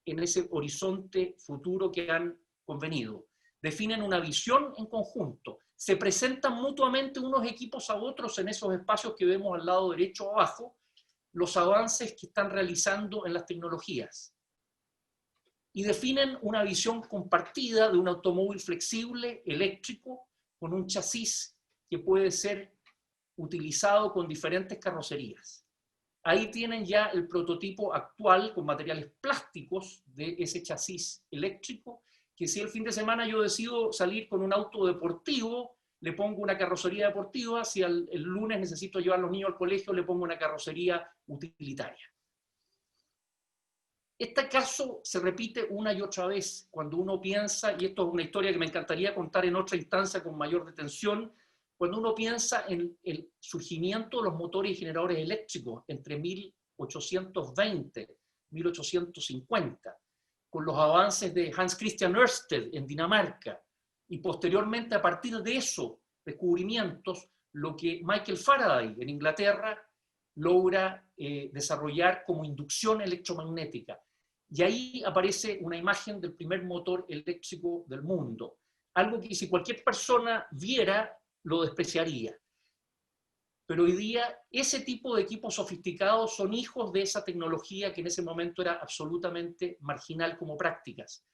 en ese horizonte futuro que han convenido. Definen una visión en conjunto, se presentan mutuamente unos equipos a otros en esos espacios que vemos al lado derecho abajo, los avances que están realizando en las tecnologías. Y definen una visión compartida de un automóvil flexible, eléctrico, con un chasis que puede ser utilizado con diferentes carrocerías. Ahí tienen ya el prototipo actual con materiales plásticos de ese chasis eléctrico, que si el fin de semana yo decido salir con un auto deportivo, le pongo una carrocería deportiva, si el lunes necesito llevar a los niños al colegio, le pongo una carrocería utilitaria. Este caso se repite una y otra vez cuando uno piensa, y esto es una historia que me encantaría contar en otra instancia con mayor detención, cuando uno piensa en el surgimiento de los motores y generadores eléctricos entre 1820 y 1850, con los avances de Hans Christian Ørsted en Dinamarca, y posteriormente a partir de esos descubrimientos, lo que Michael Faraday en Inglaterra logra desarrollar como inducción electromagnética. Y ahí aparece una imagen del primer motor eléctrico del mundo, algo que si cualquier persona viera, lo despreciaría. Pero hoy día ese tipo de equipos sofisticados son hijos de esa tecnología que en ese momento era absolutamente marginal como prácticas.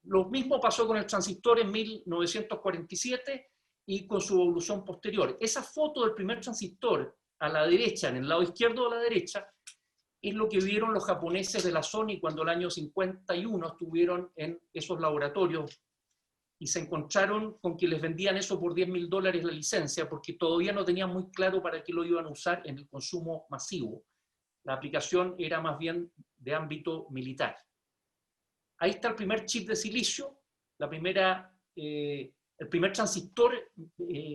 Lo mismo pasó con el transistor en 1947 y con su evolución posterior. Esa foto del primer transistor a la derecha, en el lado izquierdo de la derecha, es lo que vieron los japoneses de la Sony cuando el año 51 estuvieron en esos laboratorios y se encontraron con que les vendían eso por $10.000 la licencia, porque todavía no tenían muy claro para qué lo iban a usar en el consumo masivo. La aplicación era más bien de ámbito militar. Ahí está el primer chip de silicio, el primer transistor,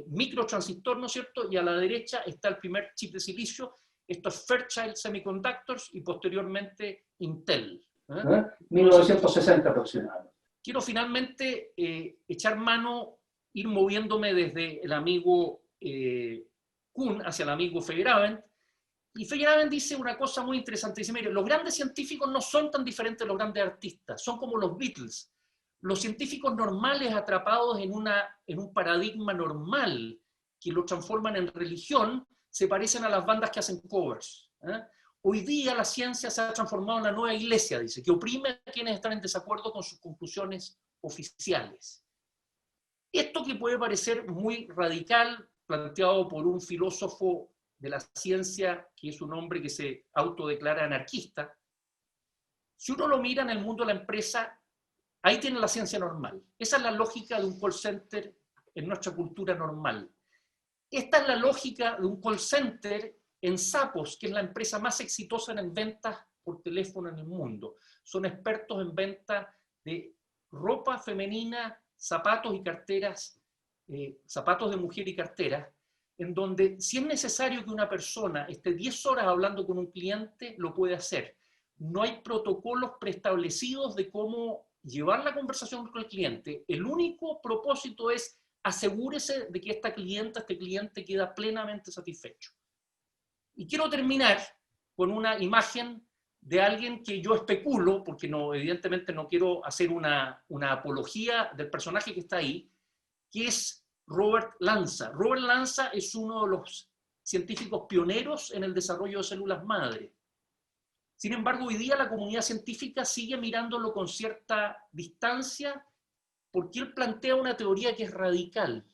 microtransistor, ¿no es cierto? Y a la derecha está el primer chip de silicio. Esto es Fairchild Semiconductors y posteriormente Intel. 1960 aproximadamente. Quiero finalmente echar mano, ir moviéndome desde el amigo Kuhn hacia el amigo Feyerabend. Y Feyerabend dice una cosa muy interesante. Dice, mire, los grandes científicos no son tan diferentes de los grandes artistas, son como los Beatles. Los científicos normales atrapados en un paradigma normal que lo transforman en religión, se parecen a las bandas que hacen covers. Hoy día la ciencia se ha transformado en la nueva iglesia, dice, que oprime a quienes están en desacuerdo con sus conclusiones oficiales. Esto que puede parecer muy radical, planteado por un filósofo de la ciencia, que es un hombre que se autodeclara anarquista, si uno lo mira en el mundo de la empresa, ahí tiene la ciencia normal. Esa es la lógica de un call center en nuestra cultura normal. Esta es la lógica de un call center en Zappos, que es la empresa más exitosa en ventas por teléfono en el mundo. Son expertos en venta de ropa femenina, zapatos y carteras Zapatos de mujer y cartera, en donde si es necesario que una persona esté 10 horas hablando con un cliente, lo puede hacer. No hay protocolos preestablecidos de cómo llevar la conversación con el cliente. El único propósito es asegúrese de que este cliente queda plenamente satisfecho. Y quiero terminar con una imagen de alguien que yo especulo, porque no, evidentemente no quiero hacer una apología del personaje que está ahí, que es Robert Lanza. Robert Lanza es uno de los científicos pioneros en el desarrollo de células madre. Sin embargo, hoy día la comunidad científica sigue mirándolo con cierta distancia porque él plantea una teoría que es radical,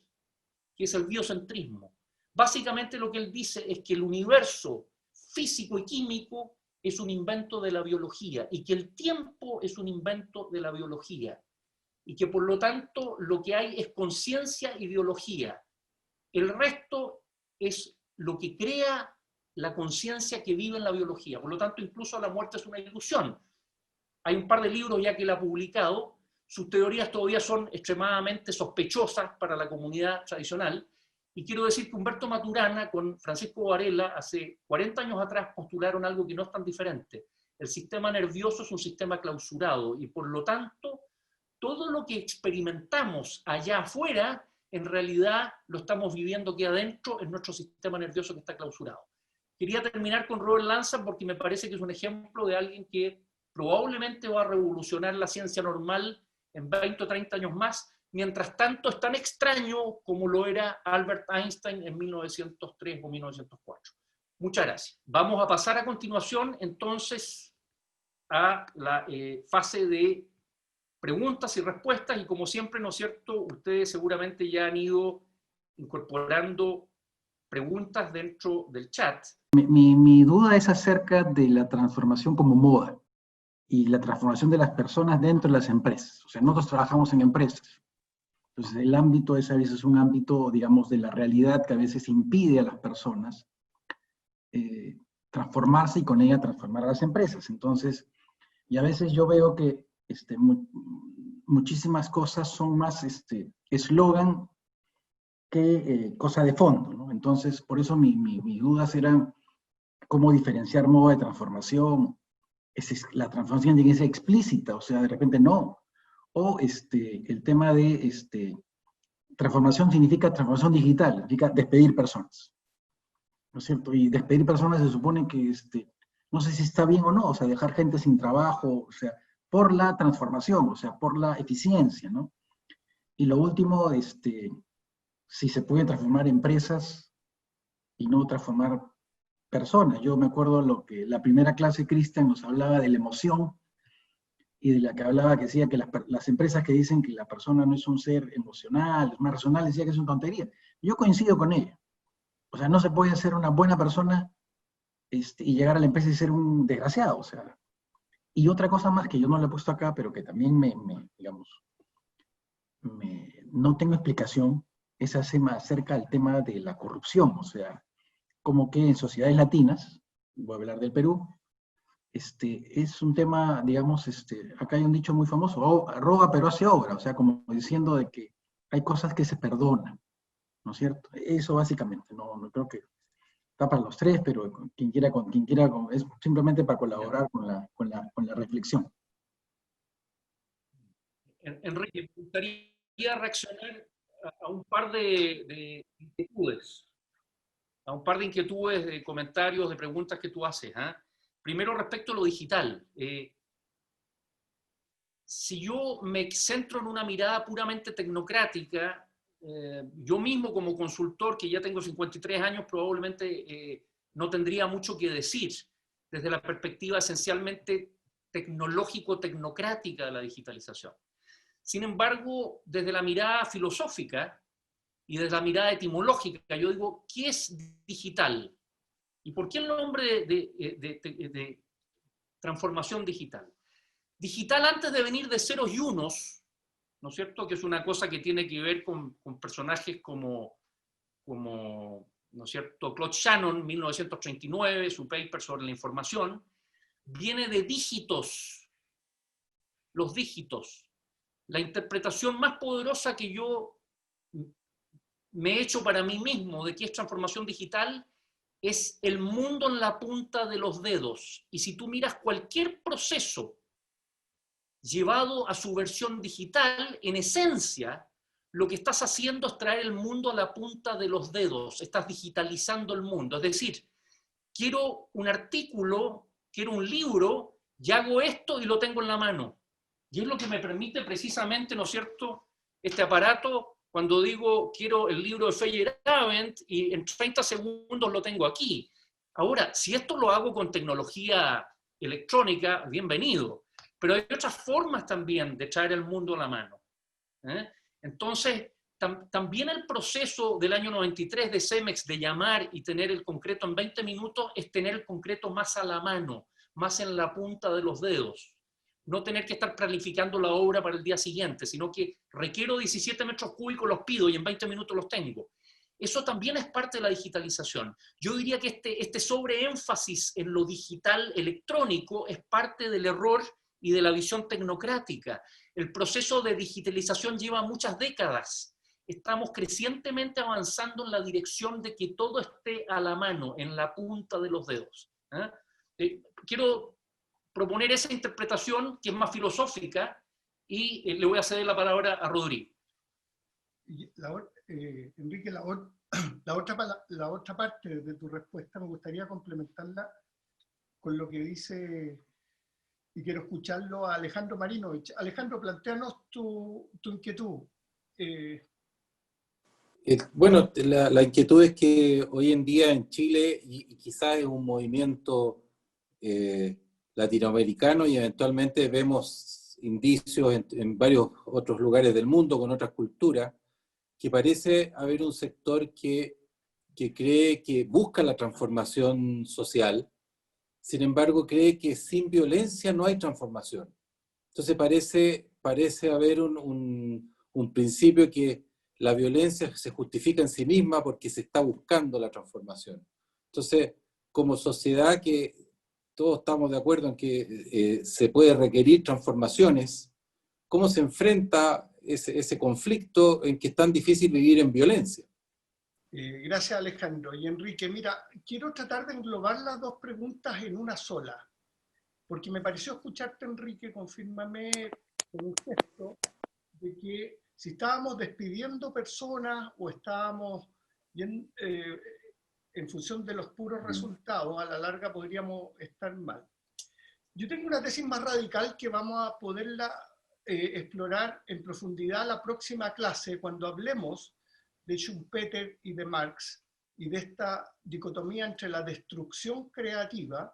que es el biocentrismo. Básicamente lo que él dice es que el universo físico y químico es un invento de la biología y que el tiempo es un invento de la biología y que por lo tanto lo que hay es conciencia y biología. El resto es lo que crea la conciencia que vive en la biología. Por lo tanto, incluso la muerte es una ilusión. Hay un par de libros ya que él ha publicado. Sus teorías todavía son extremadamente sospechosas para la comunidad tradicional. Y quiero decir que Humberto Maturana con Francisco Varela hace 40 años atrás postularon algo que no es tan diferente. El sistema nervioso es un sistema clausurado y por lo tanto todo lo que experimentamos allá afuera en realidad lo estamos viviendo aquí adentro en nuestro sistema nervioso que está clausurado. Quería terminar con Robert Lanza porque me parece que es un ejemplo de alguien que probablemente va a revolucionar la ciencia normal en 20 o 30 años más. Mientras tanto, es tan extraño como lo era Albert Einstein en 1903 o 1904. Muchas gracias. Vamos a pasar a continuación, entonces, a la fase de preguntas y respuestas. Y como siempre, ¿no es cierto? Ustedes seguramente ya han ido incorporando preguntas dentro del chat. Mi duda es acerca de la transformación como moda y la transformación de las personas dentro de las empresas. O sea, nosotros trabajamos en empresas. Entonces, el ámbito es a veces un ámbito, digamos, de la realidad que a veces impide a las personas transformarse y con ella transformar a las empresas. Entonces, y a veces yo veo que muchísimas cosas son más eslogan que cosa de fondo, ¿no? Entonces, por eso mis dudas eran cómo diferenciar modo de transformación. La transformación tiene que ser explícita, o sea, de repente no. O el tema de transformación significa transformación digital, significa despedir personas, ¿no es cierto? Y despedir personas se supone que, no sé si está bien o no, o sea, dejar gente sin trabajo, o sea, por la transformación, o sea, por la eficiencia, ¿no? Y lo último, si se pueden transformar empresas y no transformar personas. Yo me acuerdo la primera clase Cristian nos hablaba de la emoción y de la que hablaba que decía que las empresas que dicen que la persona no es un ser emocional, es más racional, decía que es una tontería. Yo coincido con ella. O sea, no se puede ser una buena persona y llegar a la empresa y ser un desgraciado, o sea. Y otra cosa más que yo no le he puesto acá, pero que también no tengo explicación, es acerca del tema de la corrupción, o sea, como que en sociedades latinas, voy a hablar del Perú, es un tema, digamos, acá hay un dicho muy famoso, roba pero hace obra, o sea, como diciendo de que hay cosas que se perdonan, ¿no es cierto? Eso básicamente, no creo que está para los tres, pero quien quiera, es simplemente para colaborar con la reflexión. Enrique, me gustaría reaccionar a un par de inquietudes, de comentarios, de preguntas que tú haces. Primero, respecto a lo digital. Si yo me centro en una mirada puramente tecnocrática, yo mismo como consultor, que ya tengo 53 años, probablemente no tendría mucho que decir desde la perspectiva esencialmente tecnológico-tecnocrática de la digitalización. Sin embargo, desde la mirada filosófica y desde la mirada etimológica, yo digo, ¿qué es digital? ¿Y por qué el nombre de transformación digital? Digital, antes de venir de ceros y unos, ¿no es cierto? Que es una cosa que tiene que ver con personajes como, ¿no es cierto?, Claude Shannon, 1939, su paper sobre la información, viene de dígitos, los dígitos. La interpretación más poderosa que yo me he hecho para mí mismo de qué es transformación digital, es el mundo en la punta de los dedos. Y si tú miras cualquier proceso llevado a su versión digital, en esencia, lo que estás haciendo es traer el mundo a la punta de los dedos. Estás digitalizando el mundo. Es decir, quiero un artículo, quiero un libro, y hago esto y lo tengo en la mano. Y es lo que me permite precisamente, ¿no es cierto?, este aparato, cuando digo quiero el libro de Feyerabend y en 30 segundos lo tengo aquí. Ahora, si esto lo hago con tecnología electrónica, bienvenido. Pero hay otras formas también de traer el mundo a la mano. Entonces, también el proceso del año 93 de Cemex de llamar y tener el concreto en 20 minutos es tener el concreto más a la mano, más en la punta de los dedos. No tener que estar planificando la obra para el día siguiente, sino que requiero 17 metros cúbicos, los pido y en 20 minutos los tengo. Eso también es parte de la digitalización. Yo diría que este sobreénfasis en lo digital electrónico es parte del error y de la visión tecnocrática. El proceso de digitalización lleva muchas décadas. Estamos crecientemente avanzando en la dirección de que todo esté a la mano, en la punta de los dedos. Quiero proponer esa interpretación que es más filosófica y le voy a ceder la palabra a Rodrigo. Enrique, la otra parte de tu respuesta me gustaría complementarla con lo que dice, y quiero escucharlo a Alejandro Marinovich. Alejandro, plantéanos tu inquietud. Bueno, la inquietud es que hoy en día en Chile, y quizás es un movimiento latinoamericano, y eventualmente vemos indicios en varios otros lugares del mundo con otras culturas, que parece haber un sector que cree que busca la transformación social, sin embargo cree que sin violencia no hay transformación. Entonces parece haber un principio que la violencia se justifica en sí misma porque se está buscando la transformación. Entonces, como sociedad que todos estamos de acuerdo en que se puede requerir transformaciones, ¿cómo se enfrenta ese conflicto en que es tan difícil vivir en violencia? Gracias, Alejandro. Y Enrique, mira, quiero tratar de englobar las dos preguntas en una sola, porque me pareció escucharte, Enrique, confírmame con un gesto, de que si estábamos despidiendo personas o estábamos bien, en función de los puros resultados, a la larga podríamos estar mal. Yo tengo una tesis más radical que vamos a poderla explorar en profundidad la próxima clase, cuando hablemos de Schumpeter y de Marx, y de esta dicotomía entre la destrucción creativa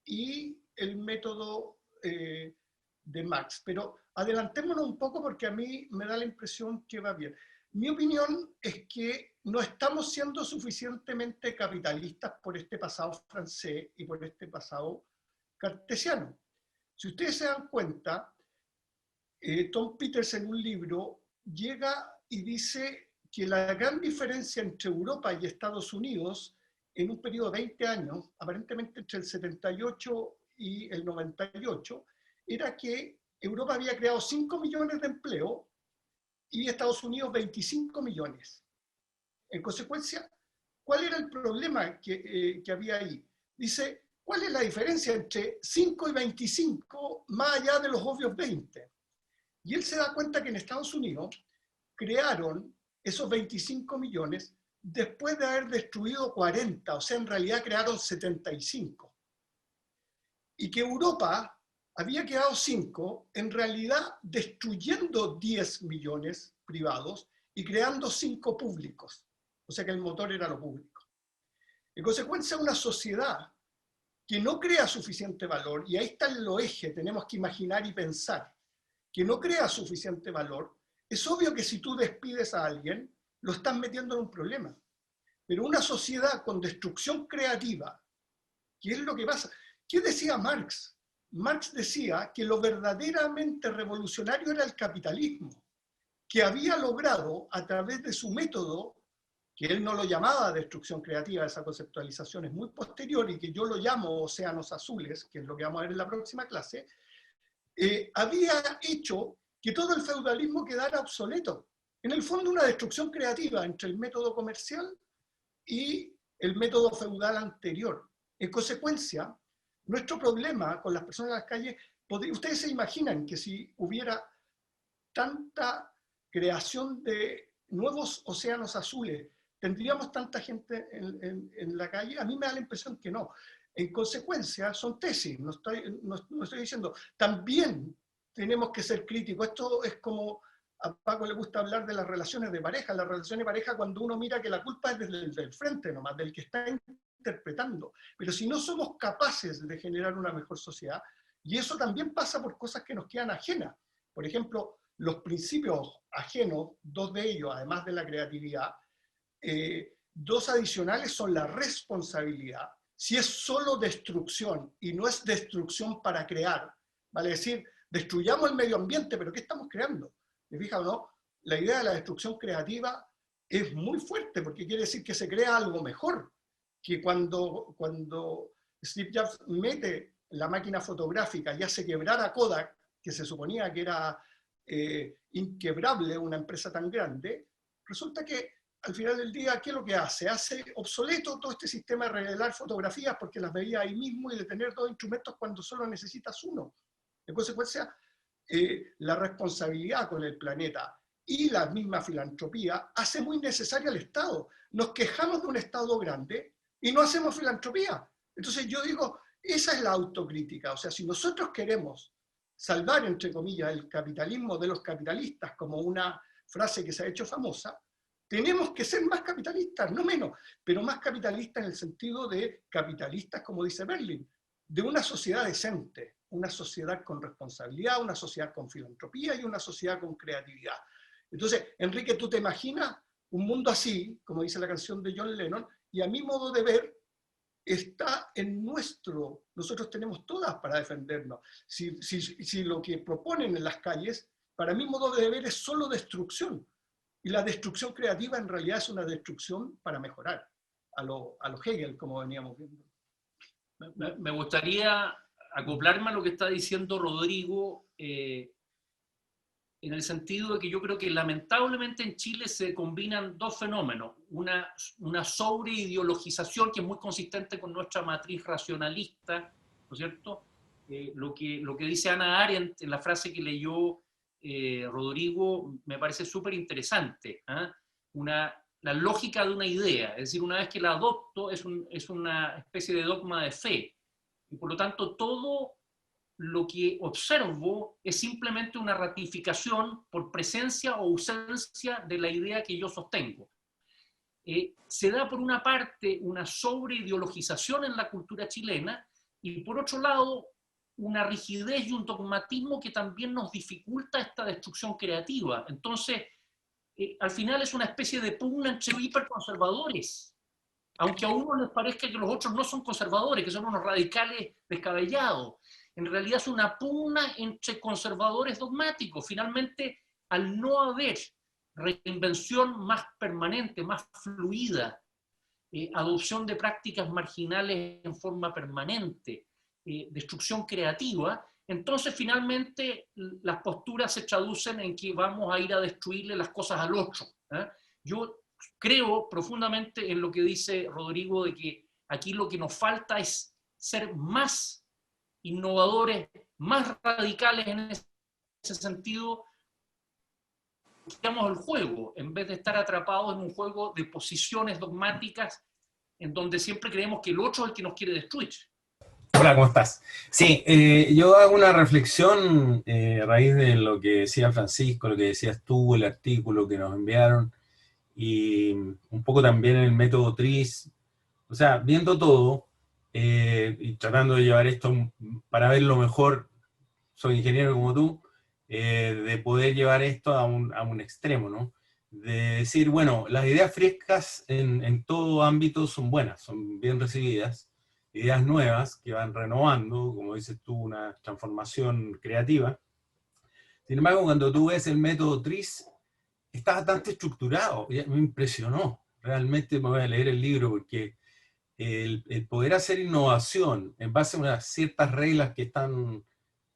y el método de Marx. Pero adelantémonos un poco porque a mí me da la impresión que va bien. Mi opinión es que no estamos siendo suficientemente capitalistas por este pasado francés y por este pasado cartesiano. Si ustedes se dan cuenta, Tom Peters en un libro llega y dice que la gran diferencia entre Europa y Estados Unidos en un periodo de 20 años, aparentemente entre el 78 y el 98, era que Europa había creado 5 millones de empleos y Estados Unidos 25 millones. En consecuencia, ¿cuál era el problema que había ahí? Dice, ¿cuál es la diferencia entre 5 y 25 más allá de los obvios 20? Y él se da cuenta que en Estados Unidos crearon esos 25 millones después de haber destruido 40, o sea, en realidad crearon 75. Y que Europa había quedado 5, en realidad destruyendo 10 millones privados y creando 5 públicos. O sea que el motor era lo público. En consecuencia, una sociedad que no crea suficiente valor, y ahí está el eje, tenemos que imaginar y pensar, que no crea suficiente valor, es obvio que si tú despides a alguien, lo estás metiendo en un problema. Pero una sociedad con destrucción creativa, ¿qué es lo que pasa? ¿Qué decía Marx? Marx decía que lo verdaderamente revolucionario era el capitalismo, que había logrado a través de su método, que él no lo llamaba destrucción creativa, esa conceptualización es muy posterior y que yo lo llamo océanos azules, que es lo que vamos a ver en la próxima clase, había hecho que todo el feudalismo quedara obsoleto. en el fondo una destrucción creativa entre el método comercial y el método feudal anterior. En consecuencia, nuestro problema con las personas en las calles, ustedes se imaginan que si hubiera tanta creación de nuevos océanos azules, ¿tendríamos tanta gente en la calle? A mí me da la impresión que no. En consecuencia, son tesis, no estoy diciendo. También tenemos que ser críticos. Esto es como a Paco le gusta hablar de las relaciones de pareja. Las relaciones de pareja, cuando uno mira que la culpa es del frente nomás, del que está interpretando. Pero si no somos capaces de generar una mejor sociedad, y eso también pasa por cosas que nos quedan ajenas. Por ejemplo, los principios ajenos, dos de ellos, además de la creatividad, dos adicionales son la responsabilidad. Si es solo destrucción y no es destrucción para crear, vale decir, destruyamos el medio ambiente, pero ¿qué estamos creando? ¿Me fija o no? La idea de la destrucción creativa es muy fuerte, porque quiere decir que se crea algo mejor, que cuando Steve Jobs mete la máquina fotográfica y hace quebrar a Kodak, que se suponía que era inquebrable una empresa tan grande, resulta que al final del día, ¿qué es lo que hace? Hace obsoleto todo este sistema de revelar fotografías porque las veía ahí mismo y de tener dos instrumentos cuando solo necesitas uno. En consecuencia, la responsabilidad con el planeta y la misma filantropía hace muy necesaria al Estado. Nos quejamos de un Estado grande y no hacemos filantropía. Entonces yo digo, esa es la autocrítica. O sea, si nosotros queremos salvar, entre comillas, el capitalismo de los capitalistas, como una frase que se ha hecho famosa, tenemos que ser más capitalistas, no menos, pero más capitalistas en el sentido de capitalistas, como dice Berlin, de una sociedad decente, una sociedad con responsabilidad, una sociedad con filantropía y una sociedad con creatividad. Entonces, Enrique, ¿tú te imaginas un mundo así, como dice la canción de John Lennon? Y a mi modo de ver, está en nosotros tenemos todas para defendernos. Si lo que proponen en las calles, para mi modo de ver, es solo destrucción. Y la destrucción creativa en realidad es una destrucción para mejorar, a lo Hegel, como veníamos viendo. Me gustaría acoplarme a lo que está diciendo Rodrigo, en el sentido de que yo creo que lamentablemente en Chile se combinan dos fenómenos. Una sobreideologización que es muy consistente con nuestra matriz racionalista, ¿no es cierto? Lo que dice Hannah Arendt en la frase que leyó Rodrigo me parece súper interesante. La lógica de una idea, es decir, una vez que la adopto es una especie de dogma de fe, y por lo tanto todo lo que observo es simplemente una ratificación por presencia o ausencia de la idea que yo sostengo. Se da por una parte una sobreideologización en la cultura chilena, y por otro lado una rigidez y un dogmatismo que también nos dificulta esta destrucción creativa. Entonces, al final es una especie de pugna entre hiperconservadores, aunque a uno les parezca que los otros no son conservadores, que son unos radicales descabellados. En realidad es una pugna entre conservadores dogmáticos. Finalmente, al no haber reinvención más permanente, más fluida, adopción de prácticas marginales en forma permanente, destrucción creativa, entonces finalmente las posturas se traducen en que vamos a ir a destruirle las cosas al otro. Yo creo profundamente en lo que dice Rodrigo, de que aquí lo que nos falta es ser más innovadores, más radicales en ese sentido, el juego, en vez de estar atrapados en un juego de posiciones dogmáticas en donde siempre creemos que el otro es el que nos quiere destruir. Hola, ¿cómo estás? Sí, yo hago una reflexión a raíz de lo que decía Francisco, lo que decías tú, el artículo que nos enviaron, y un poco también el método TRIZ. O sea, viendo todo y tratando de llevar esto para verlo mejor, soy ingeniero como tú, de poder llevar esto a un extremo, ¿no? De decir, bueno, las ideas frescas en todo ámbito son buenas, son bien recibidas, ideas nuevas que van renovando, como dices tú, una transformación creativa. Sin embargo, cuando tú ves el método TRIZ, está bastante estructurado, y me impresionó. Realmente me voy a leer el libro porque el poder hacer innovación en base a unas ciertas reglas que están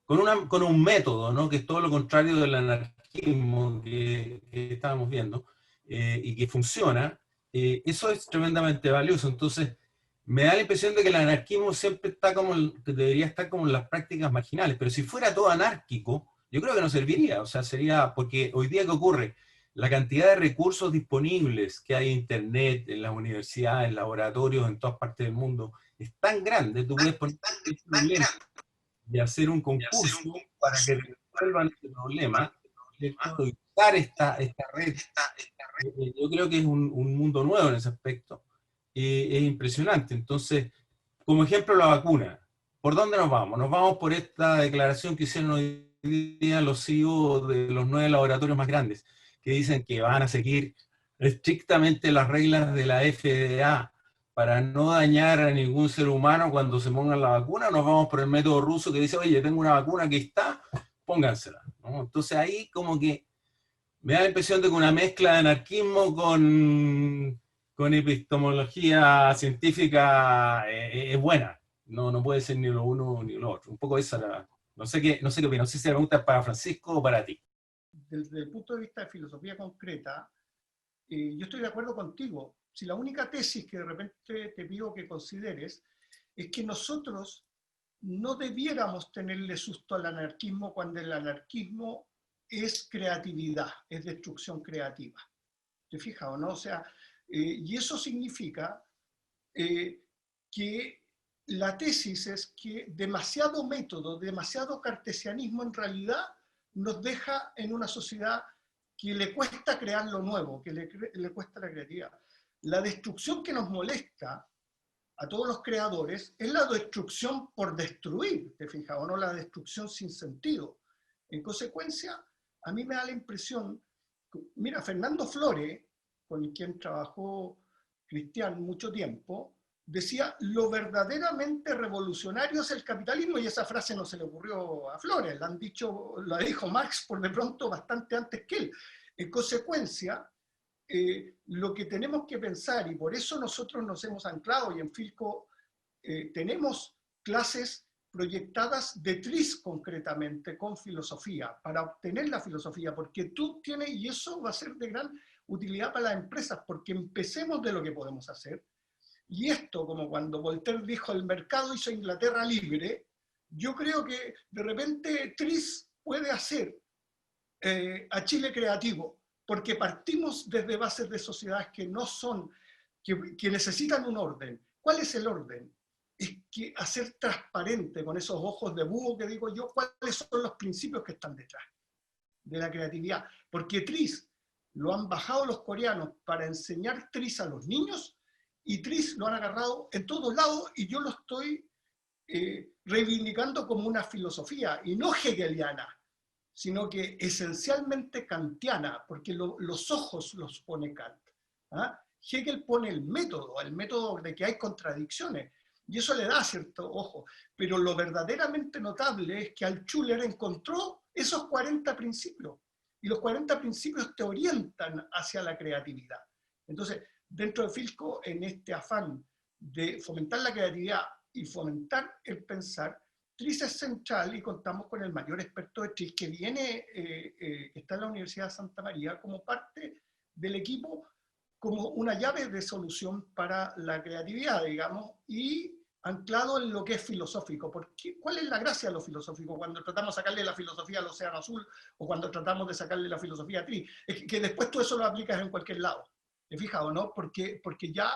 con un método, ¿no? Que es todo lo contrario de la anarquía anarquismo que estábamos viendo y que funciona, eso es tremendamente valioso. Entonces, me da la impresión de que el anarquismo siempre está que debería estar como en las prácticas marginales, pero si fuera todo anárquico, yo creo que no serviría. O sea, sería, porque hoy día, ¿qué ocurre? La cantidad de recursos disponibles que hay en Internet, en las universidades, en laboratorios, en todas partes del mundo, es tan grande, tú puedes poner el problema y hacer un concurso para que resuelvan este problema, ¿cierto? Y usar esta red. Yo creo que es un mundo nuevo en ese aspecto. Es impresionante. Entonces, como ejemplo, la vacuna. ¿Por dónde nos vamos? Nos vamos por esta declaración que hicieron hoy día los CEO de los 9 laboratorios más grandes, que dicen que van a seguir estrictamente las reglas de la FDA para no dañar a ningún ser humano cuando se pongan la vacuna. Nos vamos por el método ruso que dice, oye, tengo una vacuna que está, póngansela, ¿no? Entonces ahí como que me da la impresión de que una mezcla de anarquismo con epistemología científica es buena. No puede ser ni lo uno ni lo otro. Un poco esa la... No sé qué opinas. No sé si la pregunta es para Francisco o para ti. Desde el punto de vista de filosofía concreta, yo estoy de acuerdo contigo. Si la única tesis que de repente te pido que consideres es que nosotros no debiéramos tenerle susto al anarquismo cuando el anarquismo es creatividad, es destrucción creativa. ¿Te fijas o no? O sea, y eso significa que la tesis es que demasiado método, demasiado cartesianismo en realidad nos deja en una sociedad que le cuesta crear lo nuevo, que le cuesta la creatividad. La destrucción que nos molesta a todos los creadores es la destrucción por destruir, ¿te fijas o no? La destrucción sin sentido. En consecuencia, a mí me da la impresión, mira, Fernando Flores, con quien trabajó Cristian mucho tiempo, decía, lo verdaderamente revolucionario es el capitalismo, y esa frase no se le ocurrió a Flores, la dijo Marx por de pronto bastante antes que él. En consecuencia, lo que tenemos que pensar, y por eso nosotros nos hemos anclado, y en Filco tenemos clases proyectadas de TRIS concretamente, con filosofía, para obtener la filosofía, porque tú tienes, y eso va a ser de gran utilidad para las empresas, porque empecemos de lo que podemos hacer, y esto, como cuando Voltaire dijo, el mercado hizo Inglaterra libre, yo creo que de repente TRIS puede hacer a Chile creativo, porque partimos desde bases de sociedades que no son, que necesitan un orden. ¿Cuál es el orden? Es que hacer transparente con esos ojos de búho que digo yo, cuáles son los principios que están detrás de la creatividad. Porque TRIS lo han bajado los coreanos para enseñar TRIS a los niños, y TRIS lo han agarrado en todos lados, y yo lo estoy reivindicando como una filosofía, y no hegeliana, sino que esencialmente kantiana, porque los ojos los pone Kant. ¿Ah? Hegel pone el método de que hay contradicciones, y eso le da cierto ojo. Pero lo verdaderamente notable es que Altschuler encontró esos 40 principios, y los 40 principios te orientan hacia la creatividad. Entonces, dentro de Filco, en este afán de fomentar la creatividad y fomentar el pensar, TRIS es central, y contamos con el mayor experto de TRIS que viene, que está en la Universidad de Santa María, como parte del equipo, como una llave de solución para la creatividad, digamos, y anclado en lo que es filosófico. Porque, ¿cuál es la gracia de lo filosófico cuando tratamos de sacarle la filosofía al océano azul, o cuando tratamos de sacarle la filosofía a TRIS? Es que después tú eso lo aplicas en cualquier lado. ¿Te fijas o no? Porque ya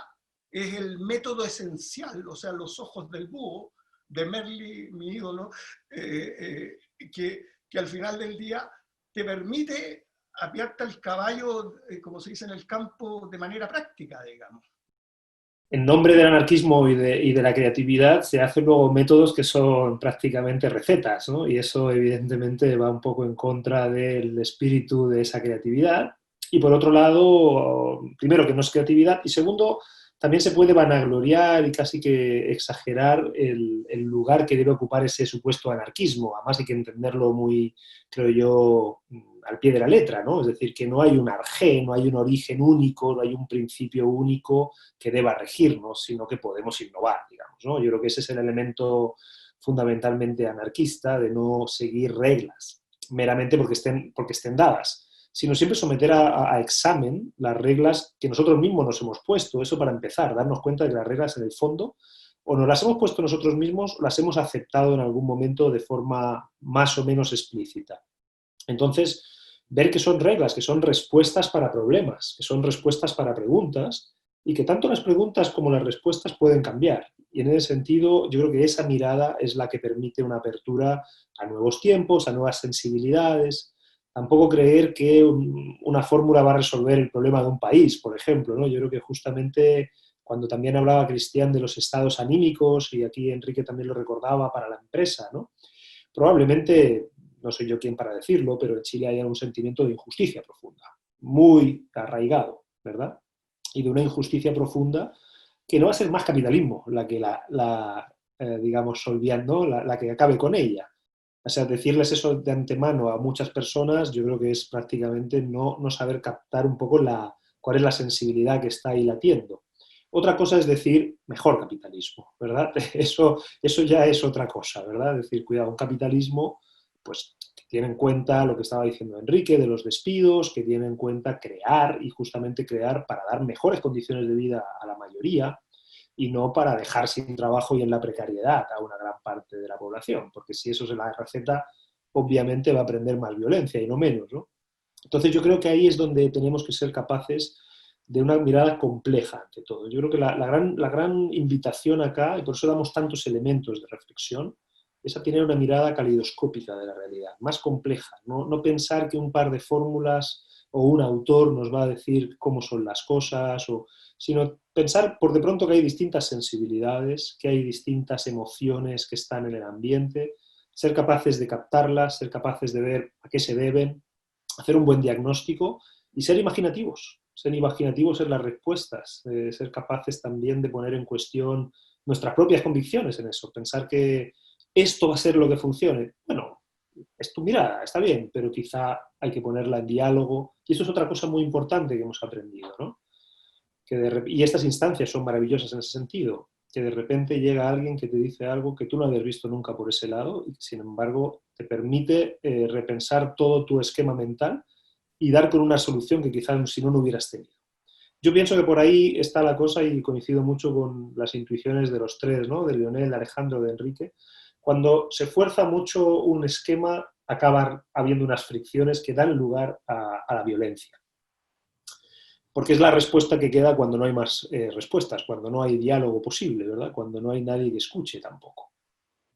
es el método esencial, o sea, los ojos del búho, de Merli, mi ídolo, que al final del día te permite apiarte el caballo, como se dice en el campo, de manera práctica, digamos. En nombre del anarquismo y de la creatividad se hacen luego métodos que son prácticamente recetas, ¿no? Y eso evidentemente va un poco en contra del espíritu de esa creatividad. Y por otro lado, primero que no es creatividad, y segundo, también se puede vanagloriar y casi que exagerar el lugar que debe ocupar ese supuesto anarquismo. Además hay que entenderlo muy, creo yo, al pie de la letra, ¿no? Es decir, que no hay un arjé, no hay un origen único, no hay un principio único que deba regirnos, sino que podemos innovar, digamos, ¿no? Yo creo que ese es el elemento fundamentalmente anarquista, de no seguir reglas, meramente porque estén dadas, sino siempre someter a examen las reglas que nosotros mismos nos hemos puesto. Eso para empezar, darnos cuenta de que las reglas en el fondo o nos las hemos puesto nosotros mismos o las hemos aceptado en algún momento de forma más o menos explícita. Entonces, ver que son reglas, que son respuestas para problemas, que son respuestas para preguntas, y que tanto las preguntas como las respuestas pueden cambiar. Y en ese sentido, yo creo que esa mirada es la que permite una apertura a nuevos tiempos, a nuevas sensibilidades. Tampoco creer que una fórmula va a resolver el problema de un país, por ejemplo, ¿no? Yo creo que justamente cuando también hablaba Cristian de los estados anímicos, y aquí Enrique también lo recordaba para la empresa, ¿no? Probablemente, no soy yo quien para decirlo, pero en Chile hay un sentimiento de injusticia profunda, muy arraigado, ¿verdad? Y de una injusticia profunda que no va a ser más capitalismo la que digamos, solviando, la que acabe con ella. O sea, decirles eso de antemano a muchas personas, yo creo que es prácticamente no saber captar un poco cuál es la sensibilidad que está ahí latiendo. Otra cosa es decir, mejor capitalismo, ¿verdad? Eso ya es otra cosa, ¿verdad? Es decir, cuidado, un capitalismo, pues, que tiene en cuenta lo que estaba diciendo Enrique, de los despidos, que tiene en cuenta crear, y justamente crear para dar mejores condiciones de vida a la mayoría, y no para dejar sin trabajo y en la precariedad a una gran parte de la población, porque si eso es la receta, obviamente va a aprender más violencia y no menos, ¿no? Entonces yo creo que ahí es donde tenemos que ser capaces de una mirada compleja ante todo. Yo creo que la gran invitación acá, y por eso damos tantos elementos de reflexión, es a tener una mirada caleidoscópica de la realidad, más compleja, no pensar que un par de fórmulas o un autor nos va a decir cómo son las cosas, sino pensar por de pronto que hay distintas sensibilidades, que hay distintas emociones que están en el ambiente, ser capaces de captarlas, ser capaces de ver a qué se deben, hacer un buen diagnóstico y ser imaginativos en las respuestas, ser capaces también de poner en cuestión nuestras propias convicciones en eso, pensar que esto va a ser lo que funcione. Bueno, es tu mirada, está bien, pero quizá hay que ponerla en diálogo, y eso es otra cosa muy importante que hemos aprendido, ¿no? Y estas instancias son maravillosas en ese sentido, que de repente llega alguien que te dice algo que tú no habías visto nunca por ese lado, y sin embargo te permite repensar todo tu esquema mental y dar con una solución que quizás si no hubieras tenido. Yo pienso que por ahí está la cosa, y coincido mucho con las intuiciones de los tres, ¿no? De Leonel, de Alejandro, de Enrique. Cuando se fuerza mucho un esquema, acaba habiendo unas fricciones que dan lugar a la violencia. Porque es la respuesta que queda cuando no hay más respuestas, cuando no hay diálogo posible, ¿verdad? Cuando no hay nadie que escuche tampoco.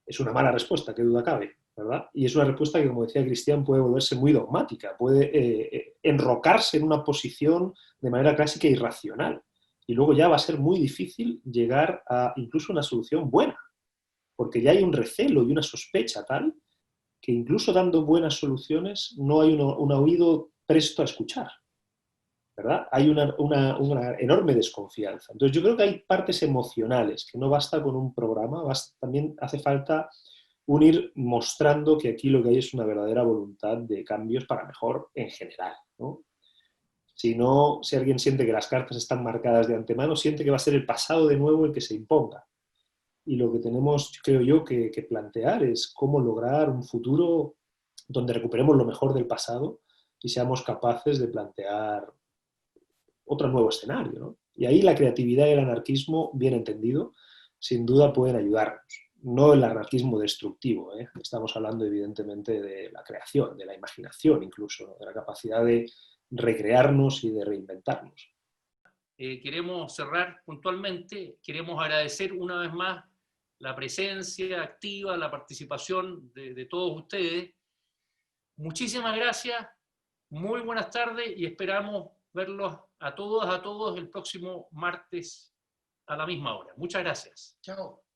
Es una mala respuesta, qué duda cabe, ¿verdad? Y es una respuesta que, como decía Cristian, puede volverse muy dogmática, puede enrocarse en una posición de manera clásica e irracional. Y luego ya va a ser muy difícil llegar a incluso una solución buena, porque ya hay un recelo y una sospecha tal que incluso dando buenas soluciones no hay un oído presto a escuchar, ¿verdad? Hay una enorme desconfianza. Entonces yo creo que hay partes emocionales, que no basta con un programa, también hace falta ir mostrando que aquí lo que hay es una verdadera voluntad de cambios para mejor en general, ¿no? Si alguien siente que las cartas están marcadas de antemano, siente que va a ser el pasado de nuevo el que se imponga. Y lo que tenemos, creo yo, que plantear es cómo lograr un futuro donde recuperemos lo mejor del pasado y seamos capaces de plantear otro nuevo escenario, ¿no? Y ahí la creatividad y el anarquismo, bien entendido, sin duda pueden ayudarnos. No el anarquismo destructivo, ¿eh? Estamos hablando evidentemente de la creación, de la imaginación incluso, ¿no? De la capacidad de recrearnos y de reinventarnos. Queremos cerrar puntualmente, queremos agradecer una vez más la presencia activa, la participación de todos ustedes. Muchísimas gracias, muy buenas tardes y esperamos verlos a todos el próximo martes a la misma hora. Muchas gracias. Chao.